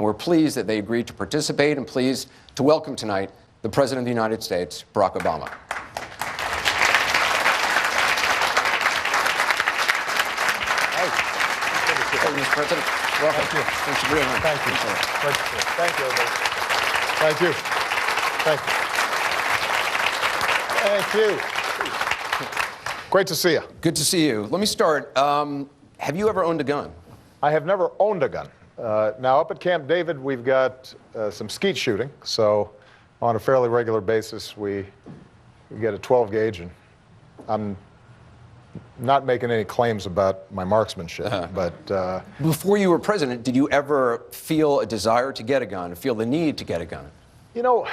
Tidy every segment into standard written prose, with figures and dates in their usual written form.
And we're pleased that they agreed to participate and pleased to welcome tonight the President of the United States, Barack Obama. Mr. President, welcome. Thank you. Thanks for being here. Thank you. Thank you, everybody. Thank you. Thank you. Thank you. Great to see you. Good to see you. Let me start. Have you ever owned a gun? I have never owned a gun. Now, up at Camp David, we've got some skeet shooting. So on a fairly regular basis, we get a 12 gauge, and I'm not making any claims about my marksmanship, but... Before you were president, did you ever feel a desire to get a gun, feel the need to get a gun? You know,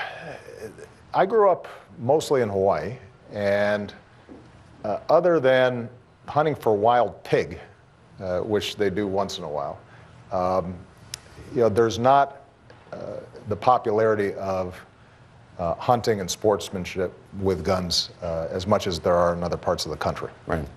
I grew up mostly in Hawaii, and other than hunting for wild pig, which they do once in a while, you know, there's not the popularity of hunting and sportsmanship with guns as much as there are in other parts of the country. Right.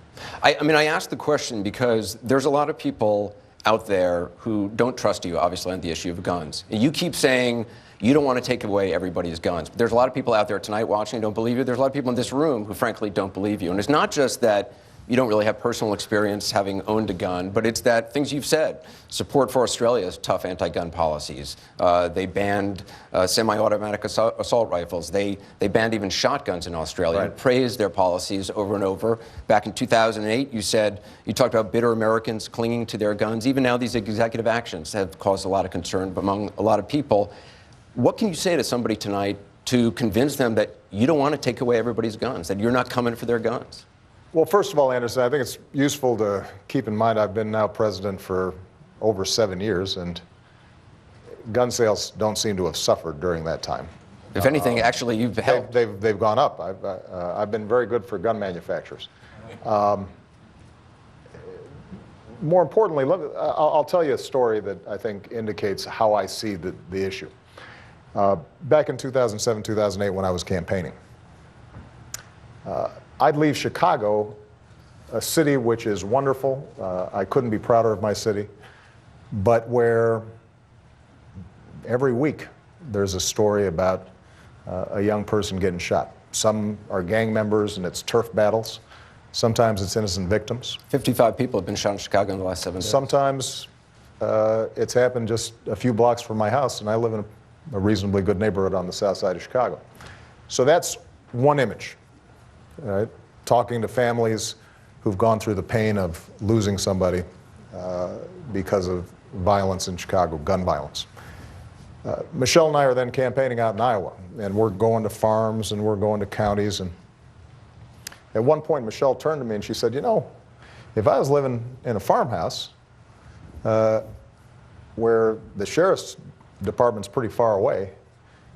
I mean, I asked the question because there's a lot of people out there who don't trust you, obviously, on the issue of guns. And you keep saying you don't want to take away everybody's guns. But there's a lot of people out there tonight watching who don't believe you. There's a lot of people in this room who, frankly, don't believe you. And it's not just that you don't really have personal experience having owned a gun, but it's that things you've said. Support for Australia's tough anti-gun policies. They banned semi-automatic assault rifles. They banned even shotguns in Australia. Right. You praised their policies over and over. Back in 2008, you talked about bitter Americans clinging to their guns. Even now, these executive actions have caused a lot of concern among a lot of people. What can you say to somebody tonight to convince them that you don't want to take away everybody's guns, that you're not coming for their guns? Well, first of all, Anderson, I think it's useful to keep in mind I've been now president for over 7 years, and gun sales don't seem to have suffered during that time. If anything, actually, you've helped. They've gone up. I've been very good for gun manufacturers. More importantly, I'll tell you a story that I think indicates how I see the issue. Back in 2007, 2008, when I was campaigning, I'd leave Chicago, a city which is wonderful. I couldn't be prouder of my city, but where every week there's a story about a young person getting shot. Some are gang members and it's turf battles. Sometimes it's innocent victims. 55 people have been shot in Chicago in the last 7 days. Sometimes it's happened just a few blocks from my house, and I live in a reasonably good neighborhood on the south side of Chicago. So that's one image. Right? Talking to families who've gone through the pain of losing somebody because of violence in Chicago, gun violence. Michelle and I are then campaigning out in Iowa, and we're going to farms and we're going to counties. And at one point, Michelle turned to me and she said, you know, if I was living in a farmhouse where the sheriff's department's pretty far away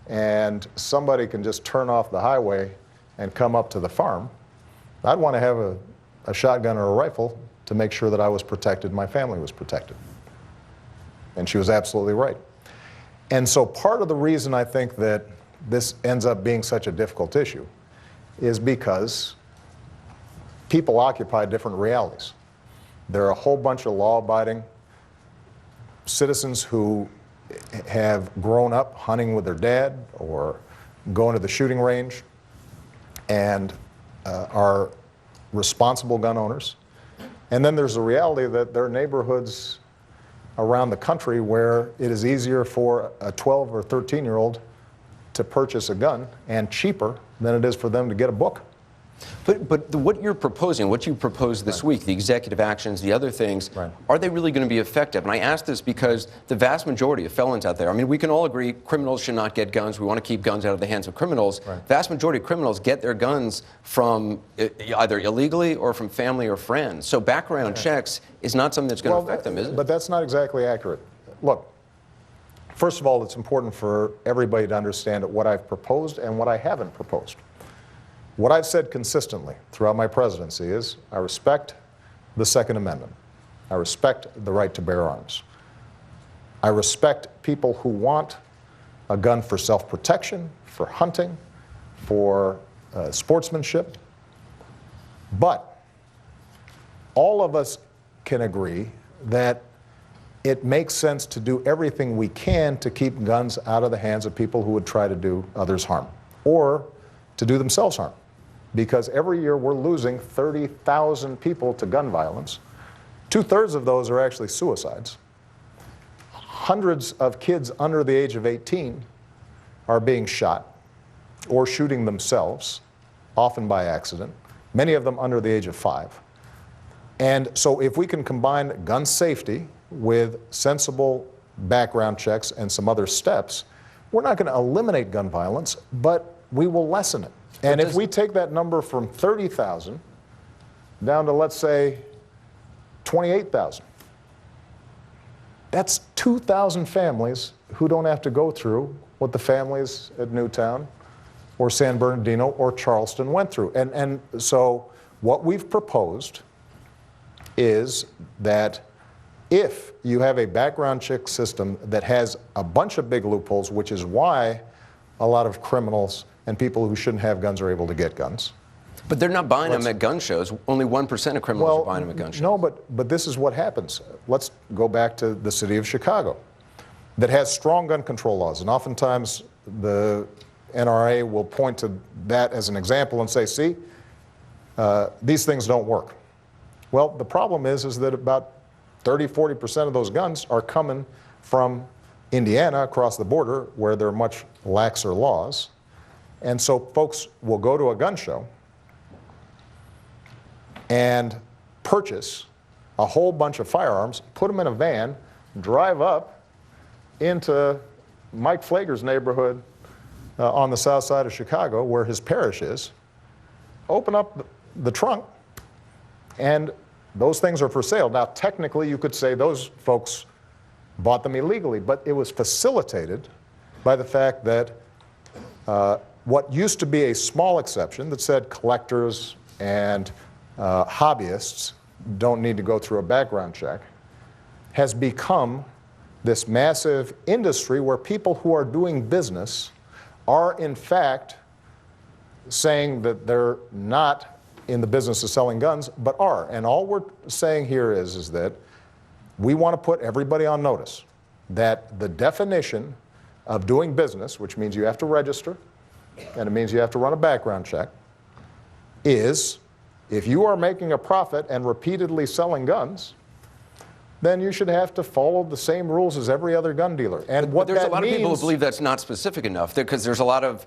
and somebody can just turn off the highway and come up to the farm, I'd want to have a shotgun or a rifle to make sure that I was protected, my family was protected. And she was absolutely right. And so part of the reason I think that this ends up being such a difficult issue is because people occupy different realities. There are a whole bunch of law-abiding citizens who have grown up hunting with their dad or going to the shooting range and are responsible gun owners. And then there's the reality that there are neighborhoods around the country where it is easier for a 12 or 13-year-old to purchase a gun and cheaper than it is for them to get a book. But what you're proposing, what you proposed this week, the executive actions, the other things, are they really going to be effective? And I ask this because the vast majority of felons out there, I mean, we can all agree criminals should not get guns. We want to keep guns out of the hands of criminals. Vast majority of criminals get their guns from either illegally or from family or friends. So background checks is not something that's going to affect them, is it? But that's not exactly accurate. Look, first of all, it's important for everybody to understand what I've proposed and what I haven't proposed. What I've said consistently throughout my presidency is I respect the Second Amendment. I respect the right to bear arms. I respect people who want a gun for self-protection, for hunting, for sportsmanship. But all of us can agree that it makes sense to do everything we can to keep guns out of the hands of people who would try to do others harm or to do themselves harm. Because every year we're losing 30,000 people to gun violence. 2/3 of those are actually suicides. Hundreds of kids under the age of 18 are being shot or shooting themselves, often by accident, many of them under the age of 5. And so if we can combine gun safety with sensible background checks and some other steps, we're not going to eliminate gun violence, but we will lessen it. And if we take that number from 30,000 down to, let's say, 28,000, that's 2,000 families who don't have to go through what the families at Newtown or San Bernardino or Charleston went through. And so what we've proposed is that if you have a background check system that has a bunch of big loopholes, which is why a lot of criminals and people who shouldn't have guns are able to get guns. But they're not buying them at gun shows. Only 1% of criminals are buying them at gun shows. No, but this is what happens. Let's go back to the city of Chicago that has strong gun control laws. And oftentimes the NRA will point to that as an example and say, see, these things don't work. Well, the problem is that about 30–40% of those guns are coming from Indiana across the border where there are much laxer laws. And so folks will go to a gun show and purchase a whole bunch of firearms, put them in a van, drive up into Mike Pfleger's neighborhood on the south side of Chicago where his parish is, open up the trunk, and those things are for sale. Now, technically, you could say those folks bought them illegally, but it was facilitated by the fact that what used to be a small exception that said collectors and hobbyists don't need to go through a background check has become this massive industry where people who are doing business are in fact saying that they're not in the business of selling guns, but are. And all we're saying here is that we want to put everybody on notice that the definition of doing business, which means you have to register, and it means you have to run a background check, is if you are making a profit and repeatedly selling guns, then you should have to follow the same rules as every other gun dealer. And what there's that a lot of people who believe that's not specific enough, because there's a lot of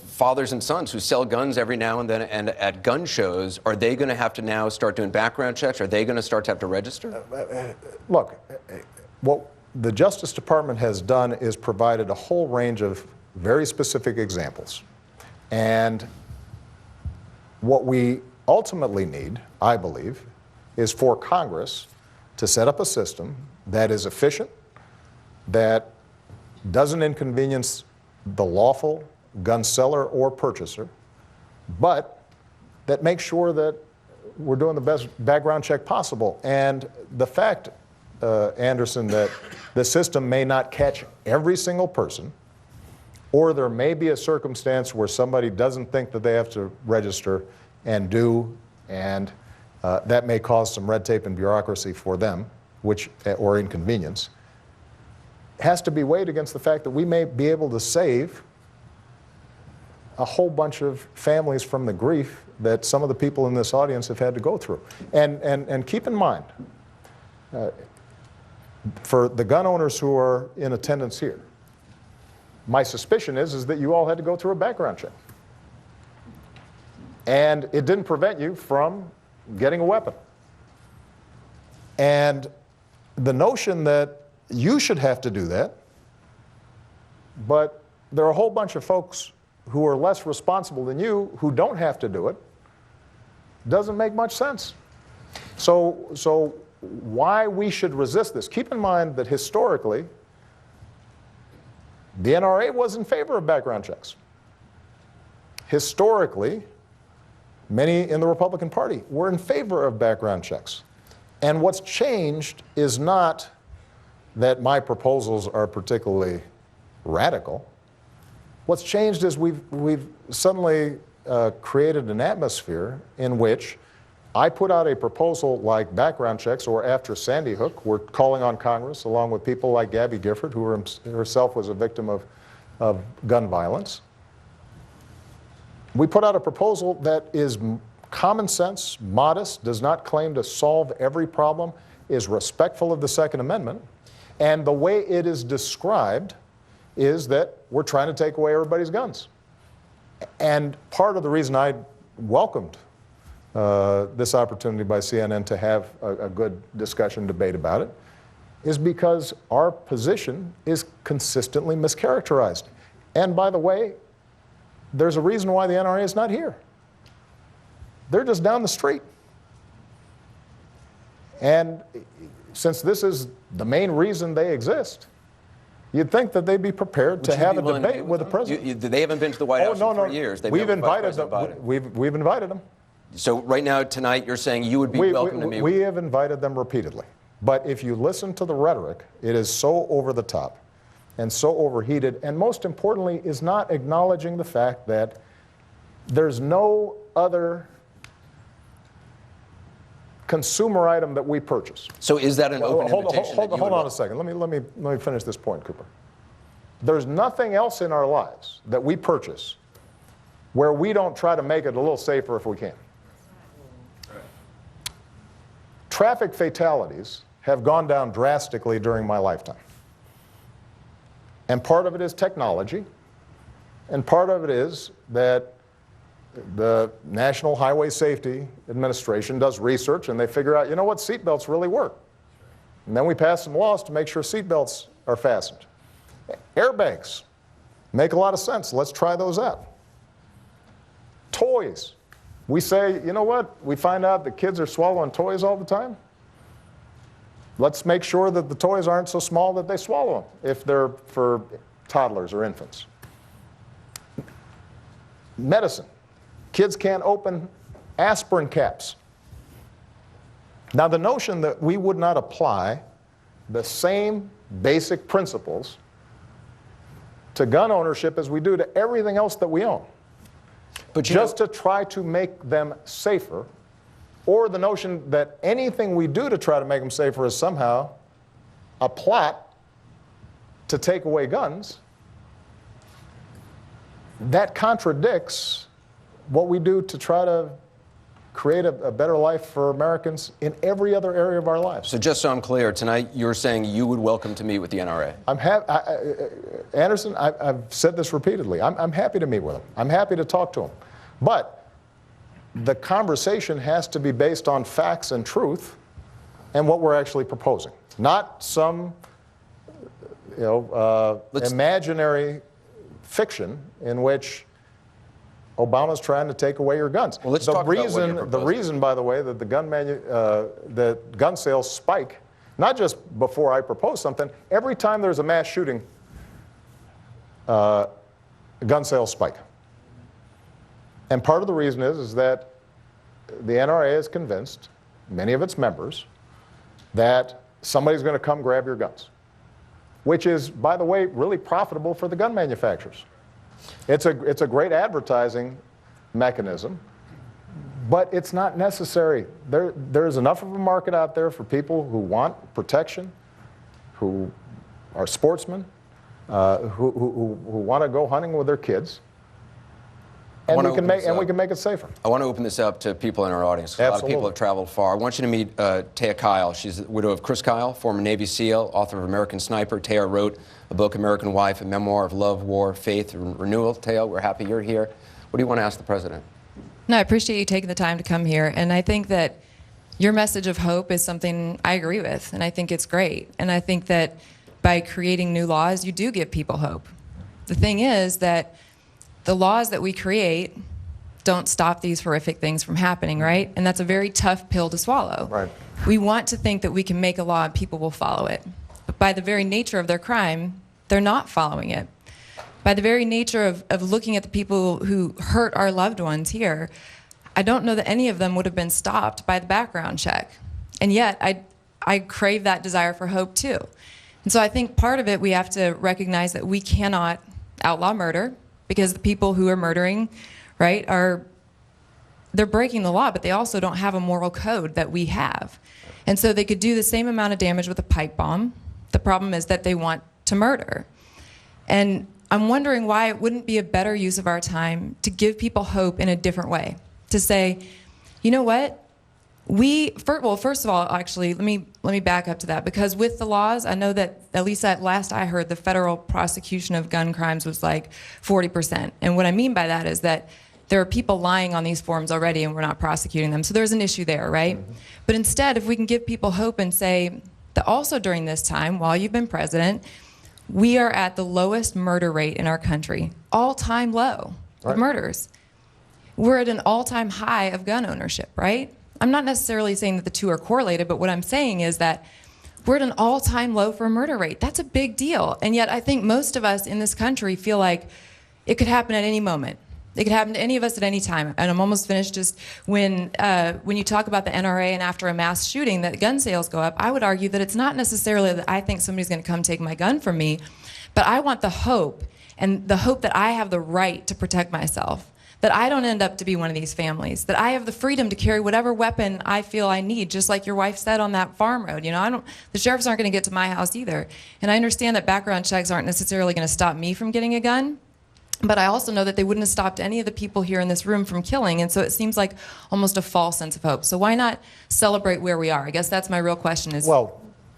fathers and sons who sell guns every now and then, and at gun shows, are they going to have to now start doing background checks? Are they going to start to have to register? Look, what the Justice Department has done is provided a whole range of very specific examples. And what we ultimately need, I believe, is for Congress to set up a system that is efficient, that doesn't inconvenience the lawful gun seller or purchaser, but that makes sure that we're doing the best background check possible. And the fact, Anderson, that the system may not catch every single person, or there may be a circumstance where somebody doesn't think that they have to register and do, and that may cause some red tape and bureaucracy for them, or inconvenience, has to be weighed against the fact that we may be able to save a whole bunch of families from the grief that some of the people in this audience have had to go through. And keep in mind, for the gun owners who are in attendance here, my suspicion is that you all had to go through a background check. And it didn't prevent you from getting a weapon. And the notion that you should have to do that, but there are a whole bunch of folks who are less responsible than you who don't have to do it, doesn't make much sense. So why we should resist this? Keep in mind that historically, the NRA was in favor of background checks. Historically, many in the Republican Party were in favor of background checks. And what's changed is not that my proposals are particularly radical. What's changed is we've suddenly created an atmosphere in which I put out a proposal like background checks, or after Sandy Hook, we're calling on Congress, along with people like Gabby Gifford, who herself was a victim of gun violence. We put out a proposal that is common sense, modest, does not claim to solve every problem, is respectful of the Second Amendment, and the way it is described is that we're trying to take away everybody's guns. And part of the reason I welcomed this opportunity by CNN to have a good discussion, debate about it, is because our position is consistently mischaracterized. And by the way, there's a reason why the NRA is not here. They're just down the street. And since this is the main reason they exist, you'd think that they'd be prepared to have a debate with the president. They haven't been to the White House in 3 years. We've invited them. We've invited them. So right now, tonight, you're saying you would be welcome to meet with them? We have invited them repeatedly. But if you listen to the rhetoric, it is so over the top and so overheated, and most importantly, is not acknowledging the fact that there's no other consumer item that we purchase. So is that an open invitation? Hold on a second. Let me finish this point, Cooper. There's nothing else in our lives that we purchase where we don't try to make it a little safer if we can. Traffic fatalities have gone down drastically during my lifetime. And part of it is technology, and part of it is that the National Highway Safety Administration does research and they figure out, you know what, seatbelts really work. And then we pass some laws to make sure seatbelts are fastened. Airbags make a lot of sense. Let's try those out. Toys. We say, you know what, we find out that kids are swallowing toys all the time. Let's make sure that the toys aren't so small that they swallow them if they're for toddlers or infants. Medicine. Kids can't open aspirin caps. Now, the notion that we would not apply the same basic principles to gun ownership as we do to everything else that we own, but just to try to make them safer, or the notion that anything we do to try to make them safer is somehow a plot to take away guns, that contradicts what we do to try to create a better life for Americans in every other area of our lives. So just so I'm clear, tonight you're saying you would welcome to meet with the NRA? Anderson, I've said this repeatedly. I'm happy to meet with them. I'm happy to talk to them. But the conversation has to be based on facts and truth and what we're actually proposing, not some imaginary fiction in which Obama's trying to take away your guns. Well, let's talk about what you're proposing. The reason, by the way, that the gun sales spike, not just before I propose something, every time there's a mass shooting, gun sales spike. And part of the reason is that the NRA is convinced, many of its members, that somebody's going to come grab your guns, which is, by the way, really profitable for the gun manufacturers. It's a great advertising mechanism, but it's not necessary. There's enough of a market out there for people who want protection, who are sportsmen, who want to go hunting with their kids, and we can make it safer. I want to open this up to people in our audience. A lot of people have traveled far. I want you to meet Taya Kyle. She's the widow of Chris Kyle, former Navy SEAL, author of American Sniper. Taya wrote a book, American Wife, a memoir of love, war, faith, and renewal. Taya, we're happy you're here. What do you want to ask the president? No, I appreciate you taking the time to come here. And I think that your message of hope is something I agree with, and I think it's great. And I think that by creating new laws, you do give people hope. The thing is that the laws that we create don't stop these horrific things from happening, right? And that's a very tough pill to swallow. Right. We want to think that we can make a law and people will follow it. But by the very nature of their crime, they're not following it. By the very nature of looking at the people who hurt our loved ones here, I don't know that any of them would have been stopped by the background check. And yet, I crave that desire for hope too. And so I think part of it, we have to recognize that we cannot outlaw murder, because the people who are murdering, right, they're breaking the law, but they also don't have a moral code that we have. And so they could do the same amount of damage with a pipe bomb. The problem is that they want to murder. And I'm wondering why it wouldn't be a better use of our time to give people hope in a different way. To say, you know what? First of all, actually, let me back up to that, because with the laws, I know that, at least at last I heard, the federal prosecution of gun crimes was like 40%. And what I mean by that is that there are people lying on these forms already and we're not prosecuting them. So there's an issue there, right? Mm-hmm. But instead, if we can give people hope and say that also during this time, while you've been president, we are at the lowest murder rate in our country, all-time low of murders. We're at an all-time high of gun ownership, right? I'm not necessarily saying that the two are correlated, but what I'm saying is that we're at an all-time low for a murder rate. That's a big deal. And yet I think most of us in this country feel like it could happen at any moment. It could happen to any of us at any time. And I'm almost finished. Just when you talk about the NRA and after a mass shooting that gun sales go up, I would argue that it's not necessarily that I think somebody's going to come take my gun from me, but I want the hope, and the hope that I have the right to protect myself, that I don't end up to be one of these families, that I have the freedom to carry whatever weapon I feel I need, just like your wife said on that farm road. You know, the sheriffs aren't going to get to my house either. And I understand that background checks aren't necessarily going to stop me from getting a gun, but I also know that they wouldn't have stopped any of the people here in this room from killing, and so it seems like almost a false sense of hope. So why not celebrate where we are? I guess that's my real question, is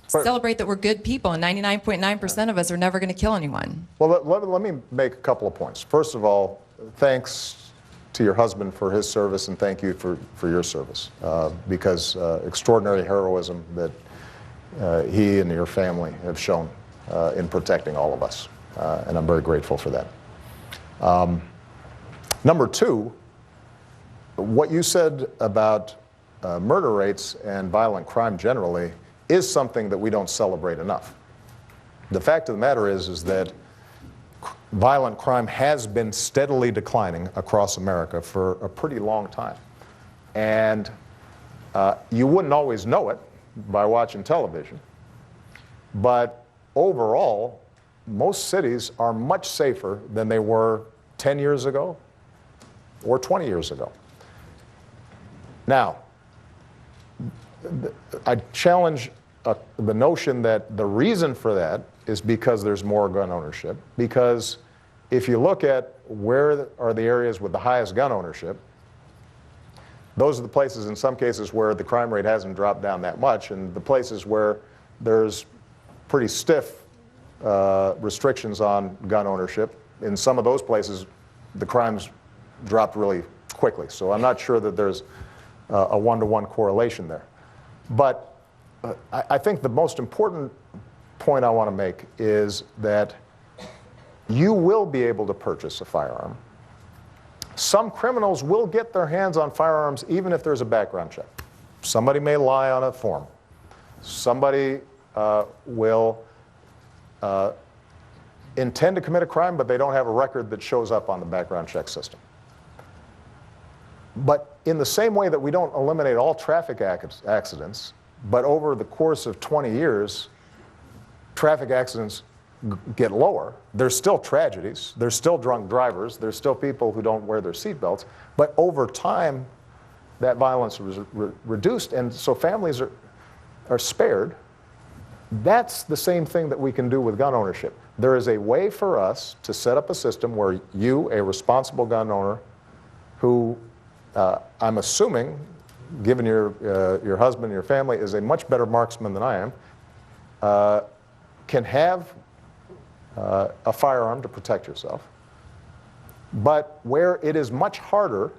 celebrate that we're good people, and 99.9% of us are never going to kill anyone. Well, let me make a couple of points. First of all, thanks to your husband for his service, and thank you for your service, because extraordinary heroism that he and your family have shown in protecting all of us, and I'm very grateful for that. Number two, what you said about murder rates and violent crime generally is something that we don't celebrate enough. The fact of the matter is that violent crime has been steadily declining across America for a pretty long time. And you wouldn't always know it by watching television, but overall, most cities are much safer than they were 10 years ago or 20 years ago. Now, I challenge the notion that the reason for that is because there's more gun ownership. Because if you look at where are the areas with the highest gun ownership, those are the places in some cases where the crime rate hasn't dropped down that much, and the places where there's pretty stiff restrictions on gun ownership. In some of those places, the crimes dropped really quickly. So I'm not sure that there's a one-to-one correlation there. But I think the most important point I want to make is that you will be able to purchase a firearm. Some criminals will get their hands on firearms even if there's a background check. Somebody may lie on a form. Somebody will intend to commit a crime, but they don't have a record that shows up on the background check system. But in the same way that we don't eliminate all traffic accidents, but over the course of 20 years, traffic accidents get lower. There's still tragedies. There's still drunk drivers. There's still people who don't wear their seatbelts. But over time, that violence was reduced, and so families are spared. That's the same thing that we can do with gun ownership. There is a way for us to set up a system where you, a responsible gun owner, who I'm assuming, given your husband and your family, is a much better marksman than I am, can have a firearm to protect yourself. But where it is much harder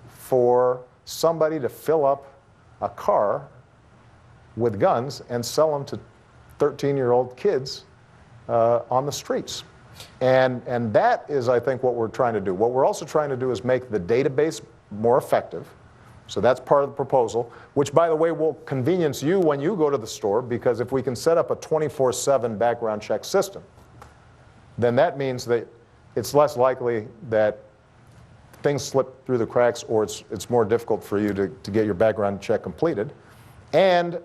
for somebody to fill up a car with guns and sell them to 13-year-old kids on the streets. And that is, I think, what we're trying to do. What we're also trying to do is make the database more effective. So that's part of the proposal, which, by the way, will convenience you when you go to the store, because if we can set up a 24/7 background check system, then that means that it's less likely that things slip through the cracks, or it's more difficult for you to get your background check completed. And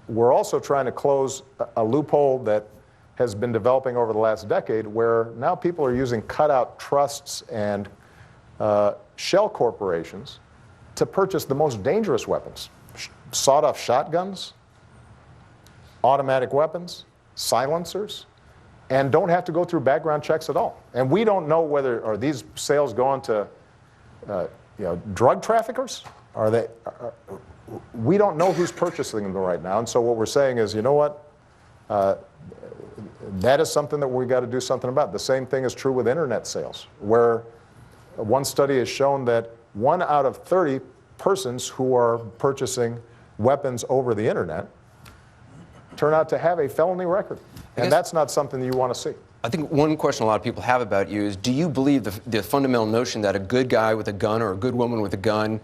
we're also trying to close a loophole that has been developing over the last decade, where now people are using cutout trusts and shell corporations to purchase the most dangerous weapons, sawed-off shotguns, automatic weapons, silencers, and don't have to go through background checks at all. And we don't know whether, are these sales going to drug traffickers? We don't know who's purchasing them right now. And so what we're saying is, you know what? That is something that we got to do something about. The same thing is true with internet sales, where one study has shown that 1 out of 30 persons who are purchasing weapons over the internet turn out to have a felony record. And that's not something you want to see. I think one question a lot of people have about you is, do you believe the fundamental notion that a good guy with a gun or a good woman with a gun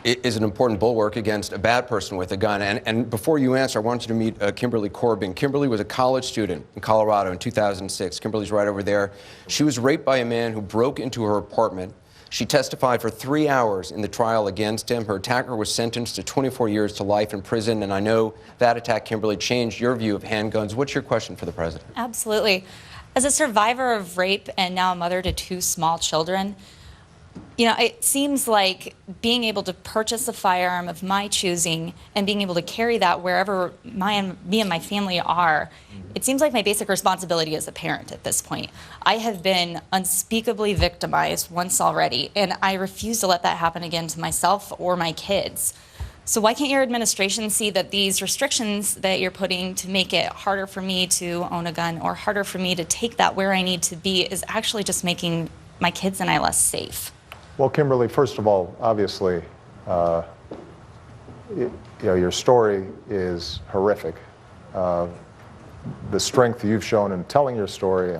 is an important bulwark against a bad person with a gun? And before you answer, I want you to meet Kimberly Corbin. Kimberly was a college student in Colorado in 2006. Kimberly's right over there. She was raped by a man who broke into her apartment. She testified for 3 hours in the trial against him. Her attacker was sentenced to 24 years to life in prison. And I know that attack, Kimberly, changed your view of handguns. What's your question for the president? Absolutely. As a survivor of rape and now a mother to 2 small children, it seems like being able to purchase a firearm of my choosing and being able to carry that wherever me and my family are, it seems like my basic responsibility as a parent at this point. I have been unspeakably victimized once already, and I refuse to let that happen again to myself or my kids. So why can't your administration see that these restrictions that you're putting to make it harder for me to own a gun or harder for me to take that where I need to be is actually just making my kids and I less safe? Well, Kimberly, first of all, obviously, your story is horrific. The strength you've shown in telling your story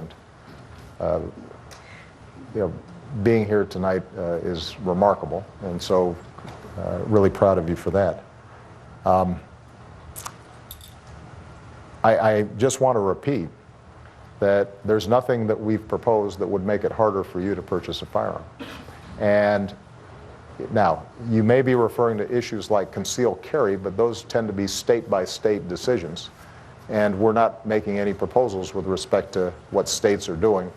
and being here tonight is remarkable, and so really proud of you for that. I just want to repeat that there's nothing that we've proposed that would make it harder for you to purchase a firearm. And now, you may be referring to issues like concealed carry, but those tend to be state-by-state decisions. And we're not making any proposals with respect to what states are doing.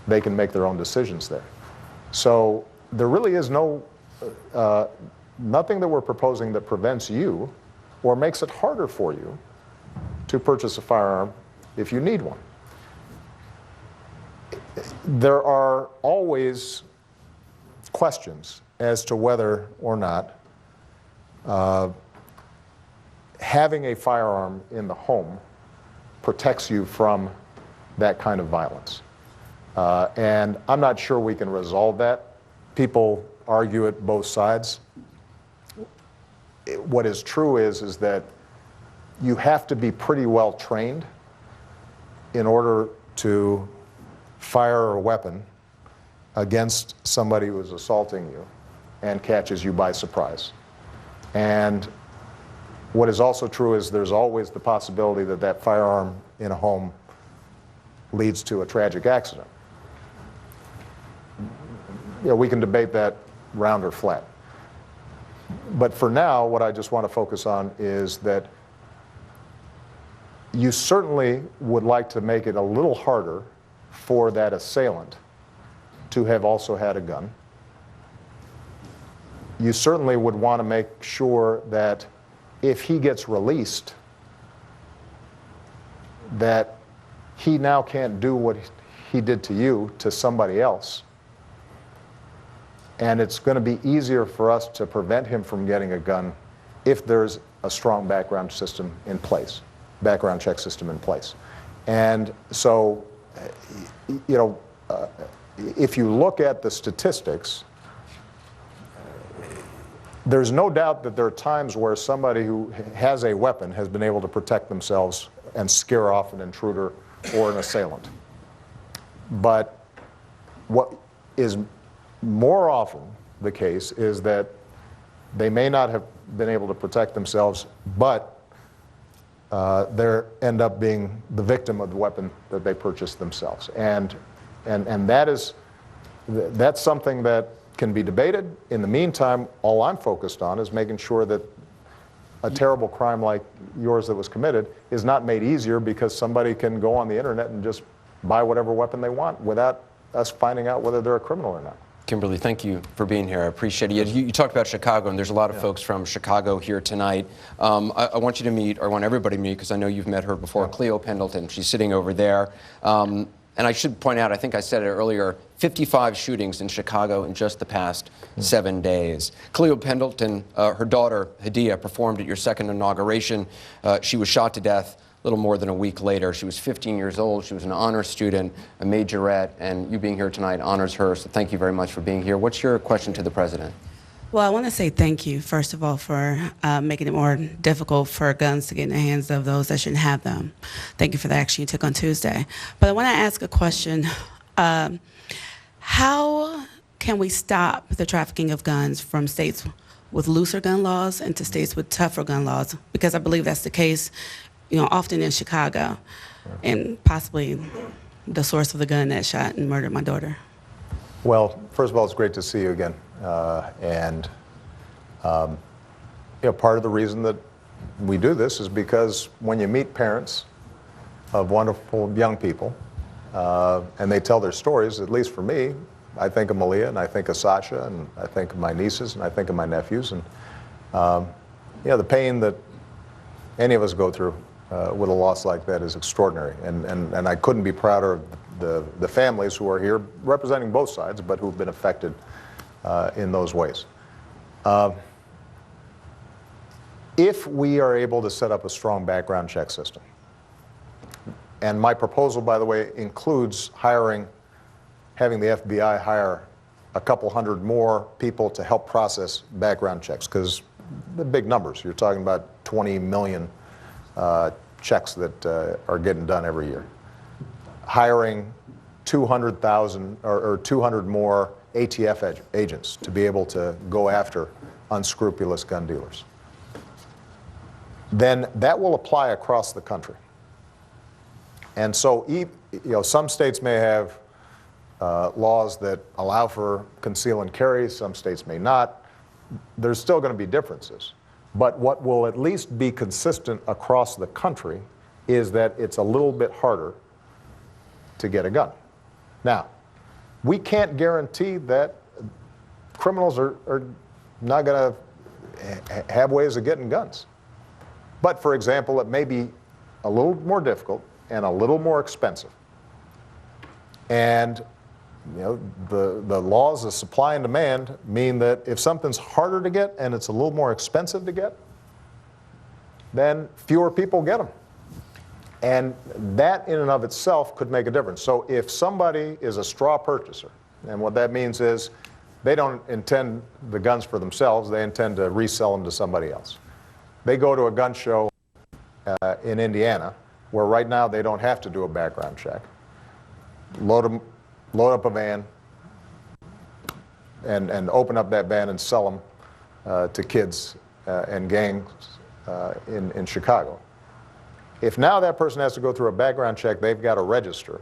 They can make their own decisions there. So there really is nothing that we're proposing that prevents you or makes it harder for you to purchase a firearm if you need one. There are always questions as to whether or not having a firearm in the home protects you from that kind of violence. And I'm not sure we can resolve that. People argue it both sides. What is true is that you have to be pretty well trained in order to fire a weapon against somebody who is assaulting you and catches you by surprise. And what is also true is there's always the possibility that that firearm in a home leads to a tragic accident. We can debate that round or flat. But for now, what I just want to focus on is that you certainly would like to make it a little harder for that assailant to have also had a gun. You certainly would want to make sure that if he gets released, that he now can't do what he did to you to somebody else. And it's going to be easier for us to prevent him from getting a gun if there's a strong background system in place, background check system in place. And so, if you look at the statistics, there's no doubt that there are times where somebody who has a weapon has been able to protect themselves and scare off an intruder or an assailant. But what is more often the case is that they may not have been able to protect themselves, but they end up being the victim of the weapon that they purchased themselves. And that's something that can be debated. In the meantime, all I'm focused on is making sure that a terrible crime like yours that was committed is not made easier because somebody can go on the internet and just buy whatever weapon they want without us finding out whether they're a criminal or not. Kimberly, thank you for being here. I appreciate it. You talked about Chicago, and there's a lot of folks from Chicago here tonight. I want you to meet, or I want everybody to meet, because I know you've met her before, Cleo Pendleton. She's sitting over there. And I should point out, I think I said it earlier, 55 shootings in Chicago in just the past 7 days. Cleo Pendleton, her daughter, Hadiya, performed at your second inauguration. She was shot to death a little more than a week later. She was 15 years old. She was an honors student, a majorette, and you being here tonight honors her. So thank you very much for being here. What's your question to the president? Well, I want to say thank you, first of all, for making it more difficult for guns to get in the hands of those that shouldn't have them. Thank you for the action you took on Tuesday. But I want to ask a question. How can we stop the trafficking of guns from states with looser gun laws into states with tougher gun laws? Because I believe that's the case, often in Chicago, and possibly the source of the gun that shot and murdered my daughter. Well, first of all, it's great to see you again. Part of the reason that we do this is because when you meet parents of wonderful young people, and they tell their stories, at least for me, I think of Malia, and I think of Sasha, and I think of my nieces, and I think of my nephews, and the pain that any of us go through with a loss like that is extraordinary, and I couldn't be prouder of the families who are here representing both sides, but who've been affected in those ways. If we are able to set up a strong background check system, and my proposal, by the way, includes having the FBI hire a couple hundred more people to help process background checks, because the big numbers, you're talking about 20 million checks that are getting done every year. Hiring 200,000 or 200 more ATF agents to be able to go after unscrupulous gun dealers. Then that will apply across the country. And so, some states may have laws that allow for conceal and carry, some states may not. There's still going to be differences. But what will at least be consistent across the country is that it's a little bit harder to get a gun. Now, we can't guarantee that criminals are not going to have ways of getting guns. But for example, it may be a little more difficult and a little more expensive. And the laws of supply and demand mean that if something's harder to get and it's a little more expensive to get, then fewer people get them. And that in and of itself could make a difference. So if somebody is a straw purchaser, and what that means is they don't intend the guns for themselves, they intend to resell them to somebody else. They go to a gun show in Indiana, where right now they don't have to do a background check. Load up a van and open up that van and sell them to kids and gangs in Chicago. If now that person has to go through a background check, they've got to register.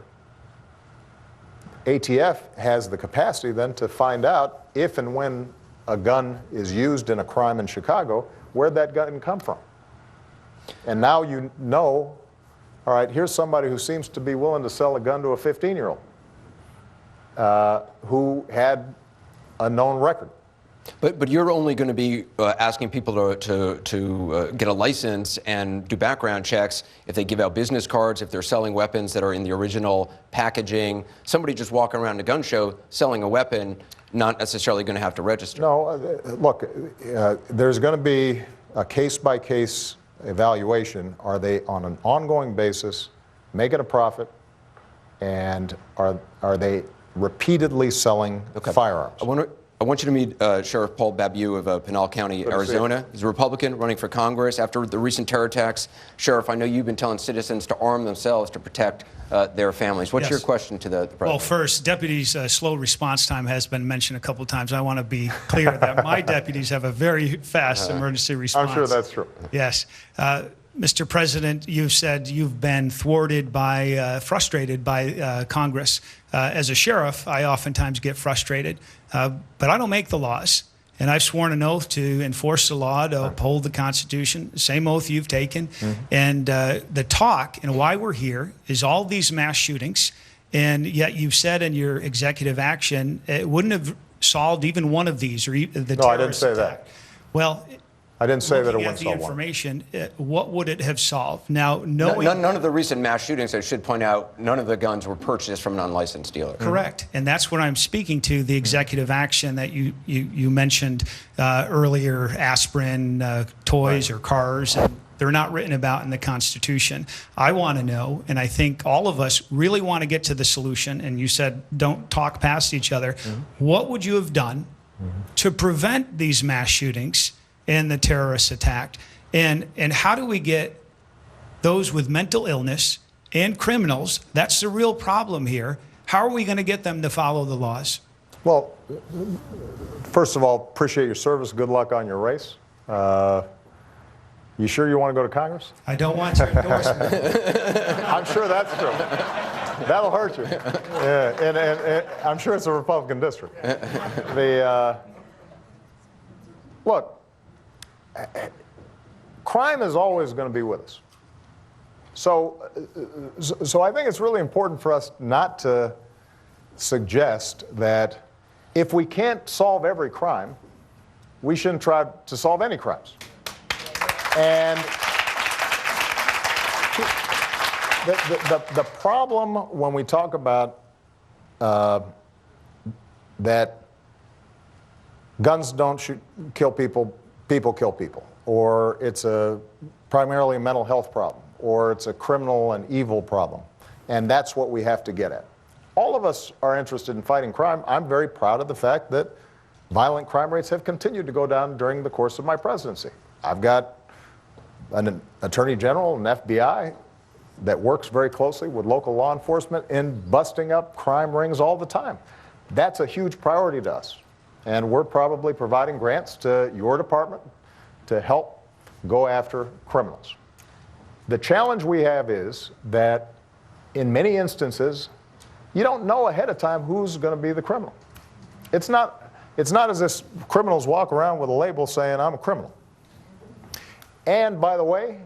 ATF has the capacity then to find out if and when a gun is used in a crime in Chicago, where'd that gun come from? And now you know, all right, here's somebody who seems to be willing to sell a gun to a 15-year-old who had a known record. But you're only going to be asking people to get a license and do background checks if they give out business cards, if they're selling weapons that are in the original packaging. Somebody just walking around a gun show selling a weapon, not necessarily going to have to register. No, look, there's going to be a case-by-case evaluation. Are they on an ongoing basis making a profit, and are they repeatedly selling firearms? I want you to meet Sheriff Paul Babu of Pinal County, Arizona. He's a Republican running for Congress after the recent terror attacks. Sheriff, I know you've been telling citizens to arm themselves to protect their families. What's your question to the president? Well, first, deputies' slow response time has been mentioned a couple of times. I want to be clear that my deputies have a very fast emergency response. I'm sure that's true. Yes. Mr. President, you've said you've been thwarted by, frustrated by Congress. As a sheriff, I oftentimes get frustrated, but I don't make the laws. And I've sworn an oath to enforce the law, to uphold the Constitution, same oath you've taken. Mm-hmm. And the talk and why we're here is all these mass shootings. And yet you've said in your executive action, it wouldn't have solved even one of these, or the No, I didn't terrorist say attack. that. Well, I didn't say that it looking wouldn't at the solve one. information, what would it have solved? Now, knowing None of the recent mass shootings, I should point out, none of the guns were purchased from an unlicensed dealer. correct, and that's what I'm speaking to, the executive action that you mentioned earlier, aspirin, toys or cars, and they're not written about in the Constitution. I want to know, and I think all of us really want to get to the solution, and you said don't talk past each other. What would you have done to prevent these mass shootings and the terrorist attack? And how do we get those with mental illness and criminals? That's the real problem here. How are we going to get them to follow the laws? Well, first of all, appreciate your service. Good luck on your race. You sure you want to go to Congress? I don't want your endorsement. I'm sure that's true. That'll hurt you. Yeah, and I'm sure it's a Republican district. Look, crime is always going to be with us. So I think it's really important for us not to suggest that if we can't solve every crime, we shouldn't try to solve any crimes. And the problem when we talk about that guns don't kill people, people kill people, or it's primarily a mental health problem, or it's a criminal and evil problem, and that's what we have to get at. All of us are interested in fighting crime. I'm very proud of the fact that violent crime rates have continued to go down during the course of my presidency. I've got an attorney general and FBI that works very closely with local law enforcement in busting up crime rings all the time. That's a huge priority to us. And we're probably providing grants to your department to help go after criminals. The challenge we have is that in many instances, you don't know ahead of time who's going to be the criminal. It's not as if criminals walk around with a label saying, I'm a criminal. And by the way,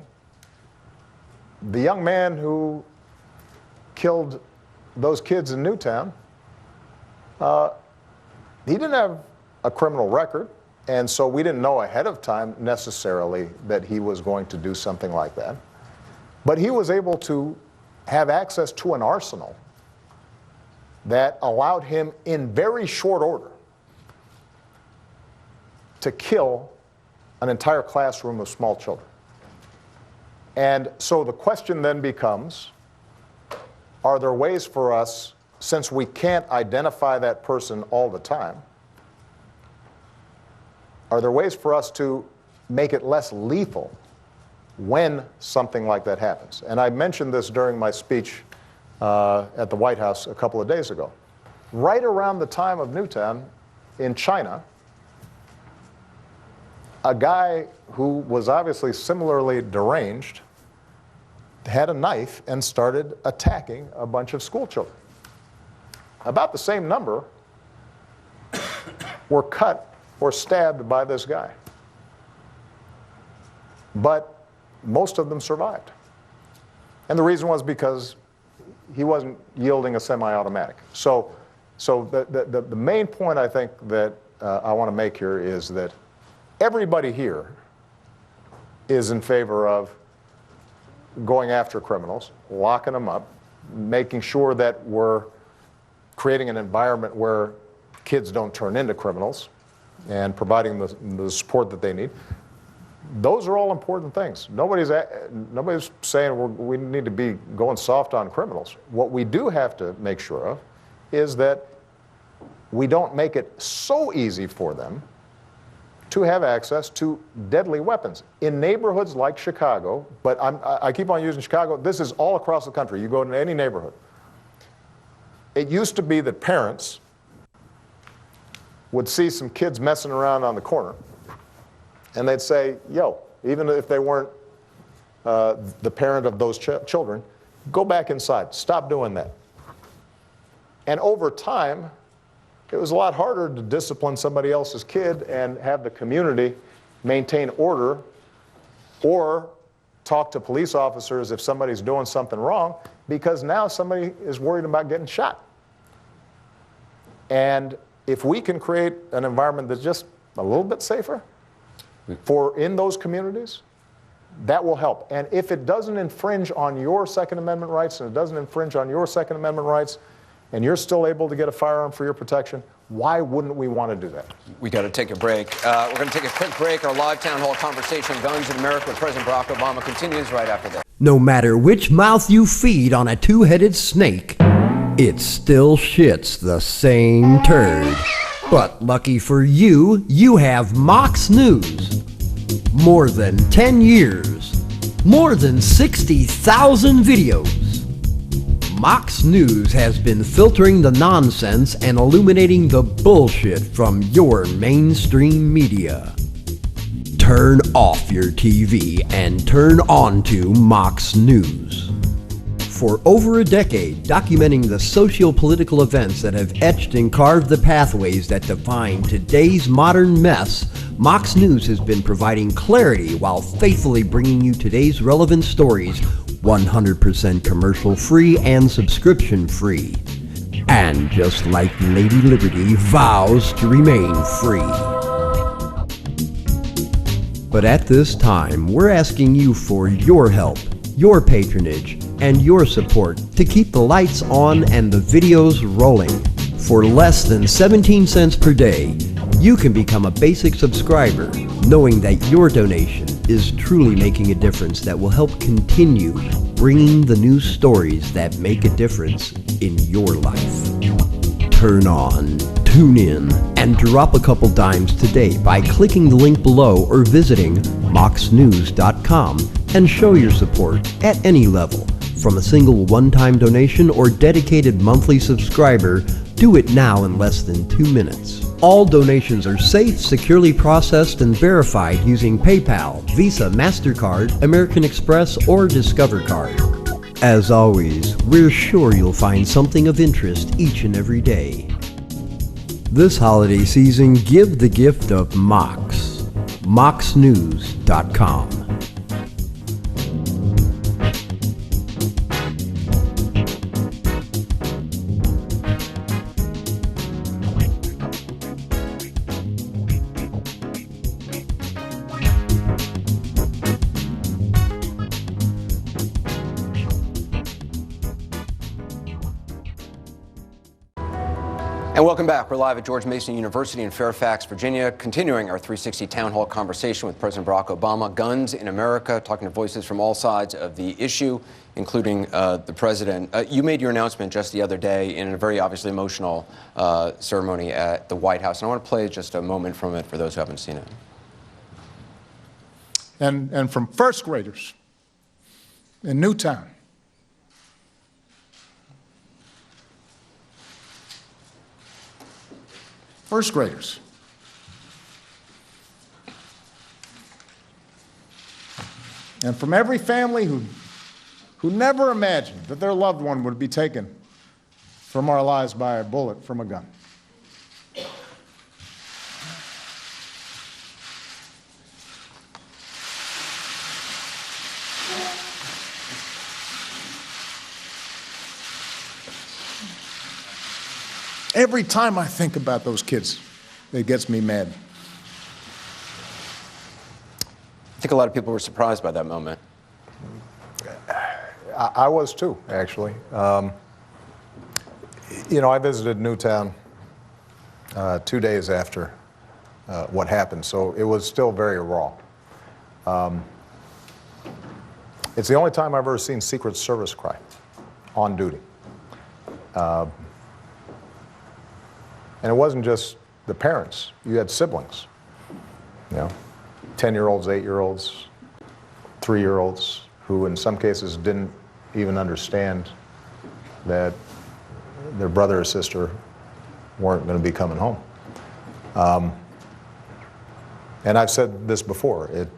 the young man who killed those kids in Newtown, he didn't have a criminal record, and so we didn't know ahead of time necessarily that he was going to do something like that. But he was able to have access to an arsenal that allowed him in very short order to kill an entire classroom of small children. And so the question then becomes, are there ways for us, since we can't identify that person all the time, are there ways for us to make it less lethal when something like that happens? And I mentioned this during my speech at the White House a couple of days ago. Right around the time of Newtown in China, a guy who was obviously similarly deranged had a knife and started attacking a bunch of school children. About the same number were cut or stabbed by this guy. But most of them survived. And the reason was because he wasn't yielding a semi-automatic. So the main point I think that I want to make here is that everybody here is in favor of going after criminals, locking them up, making sure that we're creating an environment where kids don't turn into criminals, and providing the support that they need. Those are all important things. Nobody's saying we need to be going soft on criminals. What we do have to make sure of is that we don't make it so easy for them to have access to deadly weapons. In neighborhoods like Chicago, but I keep on using Chicago, this is all across the country. You go to any neighborhood. It used to be that parents would see some kids messing around on the corner, and they'd say, yo, even if they weren't the parent of those children, go back inside, stop doing that. And over time, it was a lot harder to discipline somebody else's kid and have the community maintain order or talk to police officers if somebody's doing something wrong, because now somebody is worried about getting shot. And if we can create an environment that's just a little bit safer in those communities, that will help. And if it doesn't infringe on your Second Amendment rights, and it doesn't infringe on your Second Amendment rights, and you're still able to get a firearm for your protection, why wouldn't we want to do that? We got to take a break. We're going to take a quick break. Our live town hall conversation, Guns in America with President Barack Obama, continues right after this. No matter which mouth you feed on a two-headed snake, it still shits the same turd. But lucky for you, you have Mox News. More than 10 years. More than 60,000 videos. Mox News has been filtering the nonsense and illuminating the bullshit from your mainstream media. Turn off your TV and turn on to Mox News. For over a decade, documenting the socio-political events that have etched and carved the pathways that define today's modern mess, Mox News has been providing clarity while faithfully bringing you today's relevant stories 100% commercial-free and subscription-free. And just like Lady Liberty vows to remain free. But at this time, we're asking you for your help, your patronage, and your support to keep the lights on and the videos rolling. For less than 17 cents per day, you can become a basic subscriber, knowing that your donation is truly making a difference that will help continue bringing the news stories that make a difference in your life. Turn on, tune in, and drop a couple dimes today by clicking the link below or visiting moxnews.com and show your support at any level. From a single one-time donation or dedicated monthly subscriber, do it now in less than 2 minutes. All donations are safe, securely processed, and verified using PayPal, Visa, MasterCard, American Express, or Discover Card. As always, we're sure you'll find something of interest each and every day. This holiday season, give the gift of Mox. moxnews.com. And welcome back. We're live at George Mason University in Fairfax, Virginia, continuing our 360 Town Hall conversation with President Barack Obama. Guns in America, talking to voices from all sides of the issue, including the president. You made your announcement just the other day in a very obviously emotional ceremony at the White House. And I want to play just a moment from it for those who haven't seen it. And from first graders in Newtown, first graders. And from every family who never imagined that their loved one would be taken from our lives by a bullet from a gun. Every time I think about those kids, it gets me mad. I think a lot of people were surprised by that moment. I was too, actually. You know, I visited Newtown 2 days after what happened, so it was still very raw. It's the only time I've ever seen Secret Service cry on duty. And it wasn't just the parents. You had siblings, you know, 10-year-olds, 8-year-olds, 3-year-olds, who in some cases didn't even understand that their brother or sister weren't going to be coming home. And I've said this before, it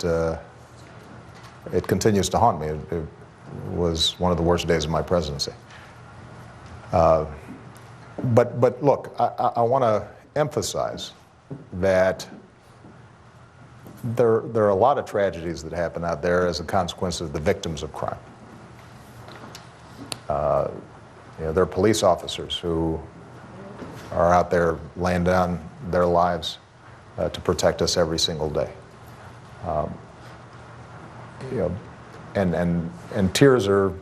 continues to haunt me. It was one of the worst days of my presidency. But look, I want to emphasize that there are a lot of tragedies that happen out there as a consequence of the victims of crime. You know, there are police officers who are out there laying down their lives to protect us every single day. And tears are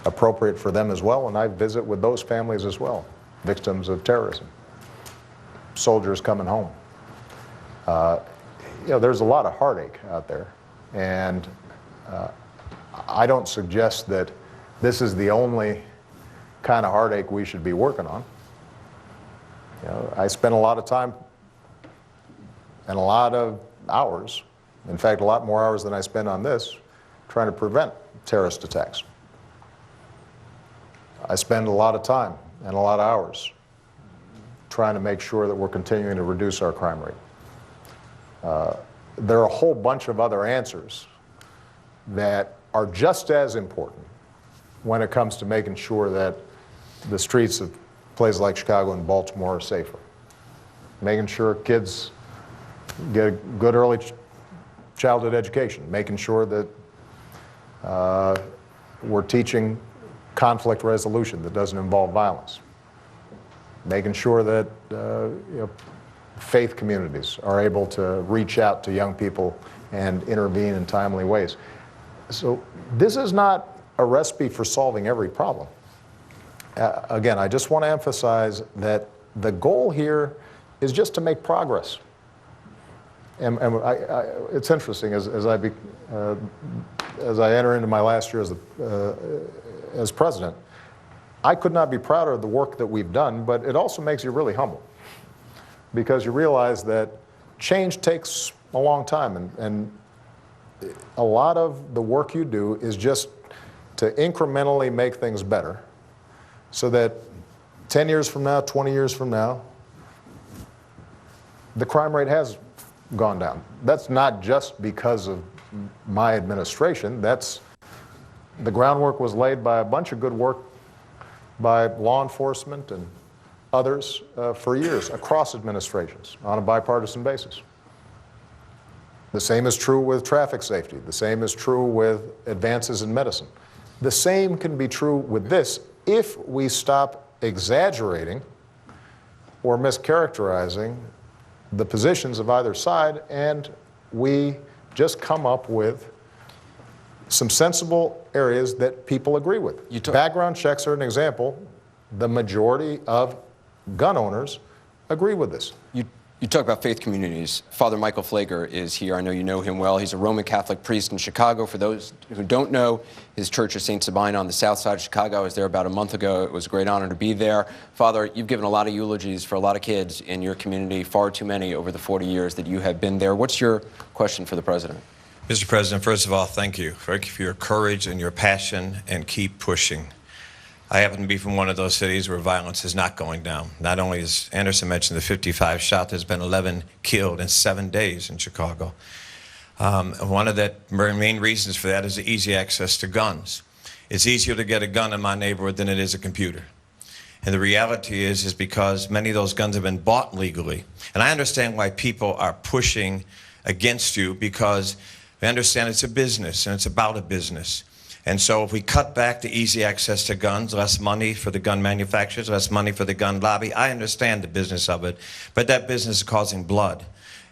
appropriate for them as well, and I visit with those families as well, victims of terrorism, soldiers coming home. There's a lot of heartache out there, and I don't suggest that this is the only kind of heartache we should be working on. I spend a lot of time and a lot of hours, in fact, a lot more hours than I spend on this, trying to prevent terrorist attacks. I spend a lot of time and a lot of hours trying to make sure that we're continuing to reduce our crime rate. There are a whole bunch of other answers that are just as important when it comes to making sure that the streets of places like Chicago and Baltimore are safer. Making sure kids get a good early childhood education. Making sure that we're teaching conflict resolution that doesn't involve violence. Making sure that faith communities are able to reach out to young people and intervene in timely ways. So this is not a recipe for solving every problem. Again, I just want to emphasize that the goal here is just to make progress. And it's interesting, as I enter into my last year as president, I could not be prouder of the work that we've done, but it also makes you really humble, because you realize that change takes a long time, and a lot of the work you do is just to incrementally make things better, so that 10 years from now, 20 years from now, the crime rate has gone down. That's not just because of my administration. The groundwork was laid by a bunch of good work by law enforcement and others for years across administrations on a bipartisan basis. The same is true with traffic safety. The same is true with advances in medicine. The same can be true with this if we stop exaggerating or mischaracterizing the positions of either side, and we just come up with some sensible areas that people agree with. Background checks are an example. The majority of gun owners agree with this. You talk about faith communities. Father Michael Pfleger is here. I know you know him well. He's a Roman Catholic priest in Chicago. For those who don't know, his church is St. Sabina on the south side of Chicago. I was there about a month ago. It was a great honor to be there. Father, you've given a lot of eulogies for a lot of kids in your community, far too many over the 40 years that you have been there. What's your question for the president? Mr. President, first of all, thank you. Thank you for your courage and your passion, and keep pushing. I happen to be from one of those cities where violence is not going down. Not only, as Anderson mentioned, the 55 shot, there's been 11 killed in 7 days in Chicago. One of the main reasons for that is the easy access to guns. It's easier to get a gun in my neighborhood than it is a computer. And the reality is because many of those guns have been bought legally. And I understand why people are pushing against you, because they understand it's a business and it's about a business. And so if we cut back the easy access to guns, less money for the gun manufacturers, less money for the gun lobby, I understand the business of it, but that business is causing blood.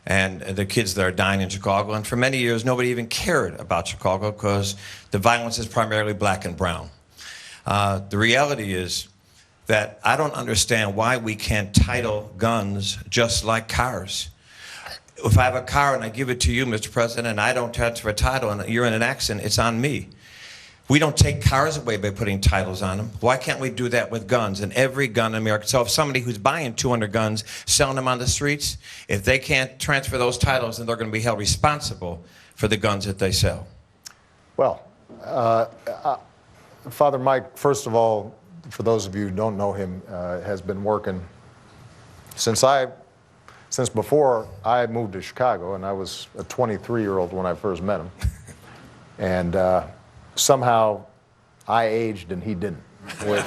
And the kids that are dying in Chicago, and for many years nobody even cared about Chicago because the violence is primarily black and brown. The reality is that I don't understand why we can't title guns just like cars. If I have a car and I give it to you, Mr. President, and I don't transfer a title and you're in an accident, it's on me. We don't take cars away by putting titles on them. Why can't we do that with guns? And every gun in America. So if somebody who's buying 200 guns, selling them on the streets, if they can't transfer those titles, then they're going to be held responsible for the guns that they sell. Well, Father Mike, first of all, for those of you who don't know him, has been working since before I moved to Chicago, and I was a 23-year-old when I first met him. And somehow I aged and he didn't. Which,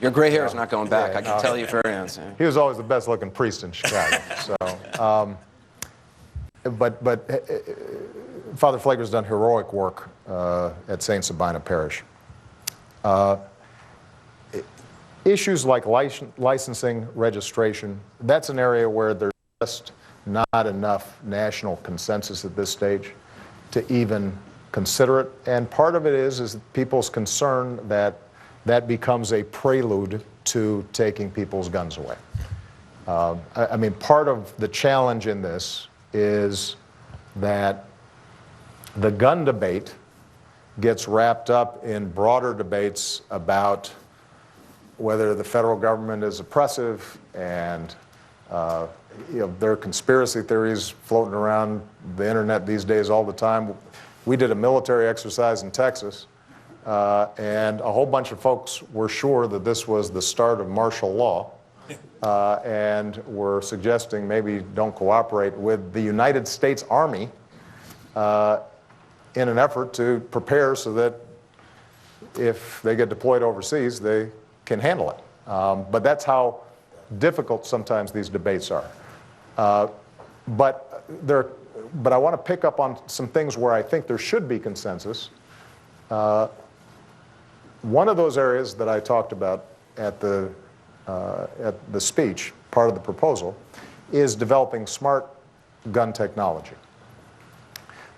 your gray hair is not going back. I can tell you very honestly. He was always the best-looking priest in Chicago. So, but Father Pfleger's done heroic work at St. Sabina Parish. issues like licensing, registration, that's an area where there's just not enough national consensus at this stage to even consider it. And part of it is people's concern that that becomes a prelude to taking people's guns away. I mean, part of the challenge in this is that the gun debate gets wrapped up in broader debates about whether the federal government is oppressive, and you know, there are conspiracy theories floating around the internet these days all the time. We did a military exercise in Texas, and a whole bunch of folks were sure that this was the start of martial law, and were suggesting maybe don't cooperate with the United States Army in an effort to prepare so that if they get deployed overseas, they can handle it. But that's how difficult sometimes these debates are. But I want to pick up on some things where I think there should be consensus. One of those areas that I talked about at the speech, part of the proposal, is developing smart gun technology.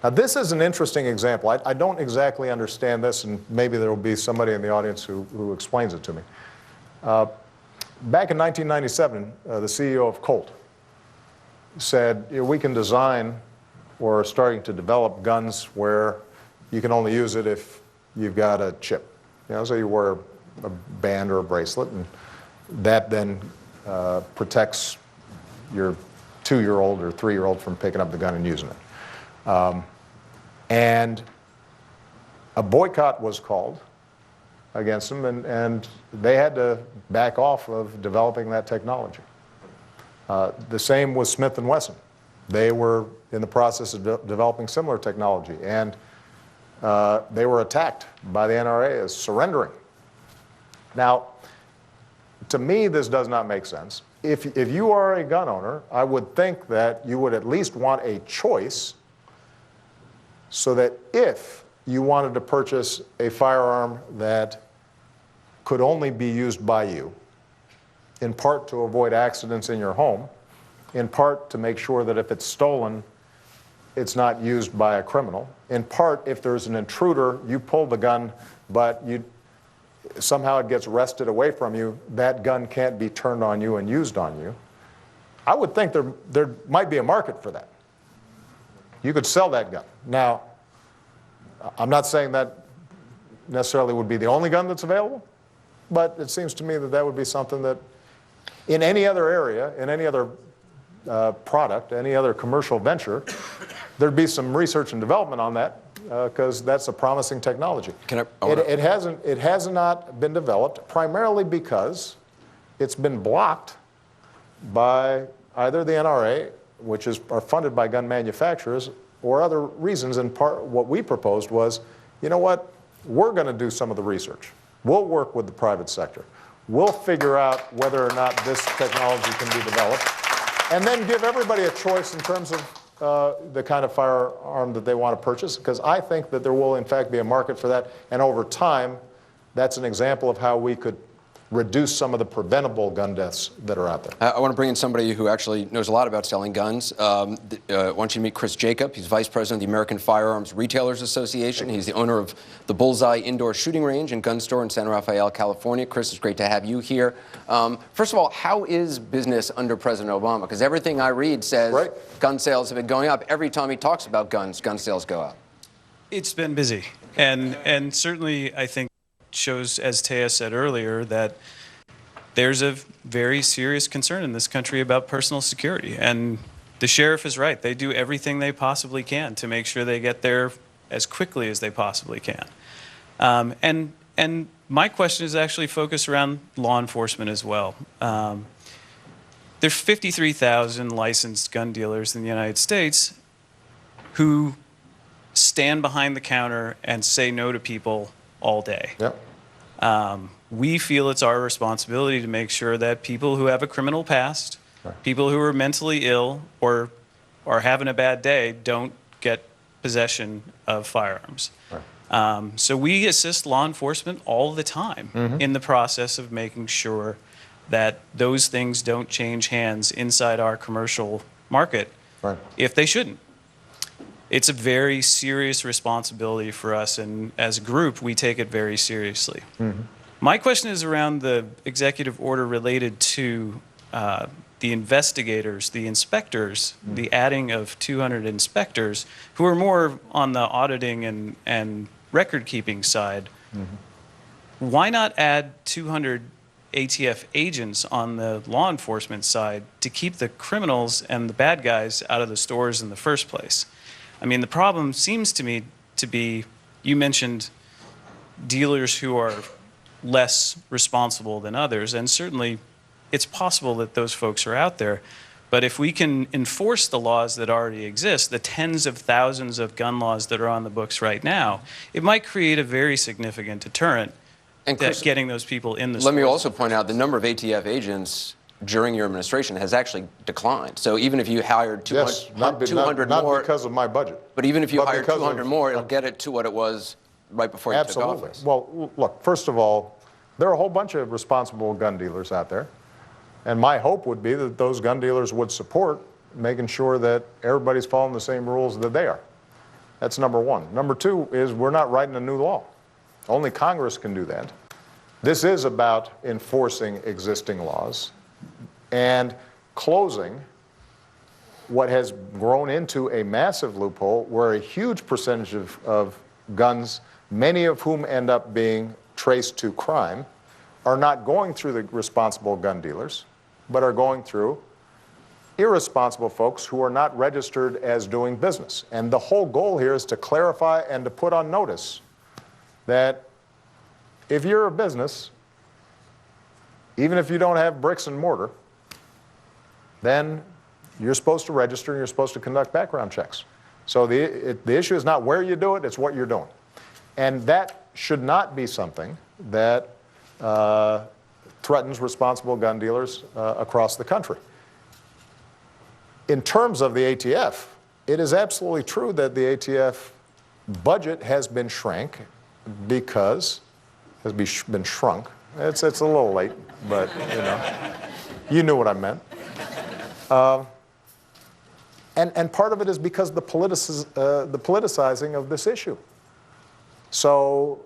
Now, this is an interesting example. I don't exactly understand this, and maybe there will be somebody in the audience who explains it to me. Back in 1997, the CEO of Colt said, you know, we can design or are starting to develop guns where you can only use it if you've got a chip. You know, so you wear a band or a bracelet, and that then protects your 2-year-old or 3-year-old from picking up the gun and using it. And a boycott was called against them, and they had to back off of developing that technology. The same with Smith & Wesson. They were in the process of developing similar technology, and they were attacked by the NRA as surrendering. Now, to me, this does not make sense. If you are a gun owner, I would think that you would at least want a choice so that if you wanted to purchase a firearm that could only be used by you, in part to avoid accidents in your home, in part to make sure that if it's stolen, it's not used by a criminal, in part if there's an intruder, you pull the gun, but somehow it gets wrested away from you, that gun can't be turned on you and used on you. I would think there might be a market for that. You could sell that gun. Now, I'm not saying that necessarily would be the only gun that's available, but it seems to me that that would be something that in any other area, in any other product, any other commercial venture, there'd be some research and development on that, because that's a promising technology. It has not been developed, primarily because it's been blocked by either the NRA, which are funded by gun manufacturers, or other reasons. And what we proposed was, you know what, we're going to do some of the research. We'll work with the private sector. We'll figure out whether or not this technology can be developed, and then give everybody a choice in terms of the kind of firearm that they want to purchase, because I think that there will in fact be a market for that, and over time that's an example of how we could reduce some of the preventable gun deaths that are out there. I want to bring in somebody who actually knows a lot about selling guns. I want you to meet Chris Jacob. He's Vice President of the American Firearms Retailers Association. He's the owner of the Bullseye Indoor Shooting Range and Gun Store in San Rafael, California. Chris, it's great to have you here. First of all, how is business under President Obama? Because everything I read says gun sales have been going up. Every time he talks about guns, gun sales go up. It's been busy. And certainly, I think, shows, as Taya said earlier, that there's a very serious concern in this country about personal security. And the sheriff is right. They do everything they possibly can to make sure they get there as quickly as they possibly can. And my question is actually focused around law enforcement as well. There's 53,000 licensed gun dealers in the United States who stand behind the counter and say no to people all day. Yep. We feel it's our responsibility to make sure that people who have a criminal past, people who are mentally ill or are having a bad day, don't get possession of firearms. So we assist law enforcement all the time in the process of making sure that those things don't change hands inside our commercial market if they shouldn't. It's a very serious responsibility for us, and as a group, we take it very seriously. My question is around the executive order related to the investigators, the inspectors, the adding of 200 inspectors who are more on the auditing and record-keeping side. Why not add 200 ATF agents on the law enforcement side to keep the criminals and the bad guys out of the stores in the first place? I mean, the problem seems to me to be, you mentioned dealers who are less responsible than others, and certainly it's possible that those folks are out there. But if we can enforce the laws that already exist, the tens of thousands of gun laws that are on the books right now, it might create a very significant deterrent And Chris, getting those people in the let me stores. also point out the number of ATF agents during your administration has actually declined. So even if you hired 200, Yes, not 200 not more, because of my budget. but even if you but hired because 200 of- more, it'll get it to what it was right before you Absolutely. took office. Well, look, first of all, there are a whole bunch of responsible gun dealers out there. And my hope would be that those gun dealers would support making sure that everybody's following the same rules that they are. That's number one. Number two is we're not writing a new law. Only Congress can do that. This is about enforcing existing laws and closing what has grown into a massive loophole where a huge percentage of guns, many of whom end up being traced to crime, are not going through the responsible gun dealers, but are going through irresponsible folks who are not registered as doing business. And the whole goal here is to clarify and to put on notice that if you're a business, even if you don't have bricks and mortar, then you're supposed to register and you're supposed to conduct background checks. So the issue is not where you do it, it's what you're doing. And that should not be something that threatens responsible gun dealers across the country. In terms of the ATF, it is absolutely true that the ATF budget has been shrunk. It's a little late, but you knew what I meant. And part of it is because the politicizing of this issue. So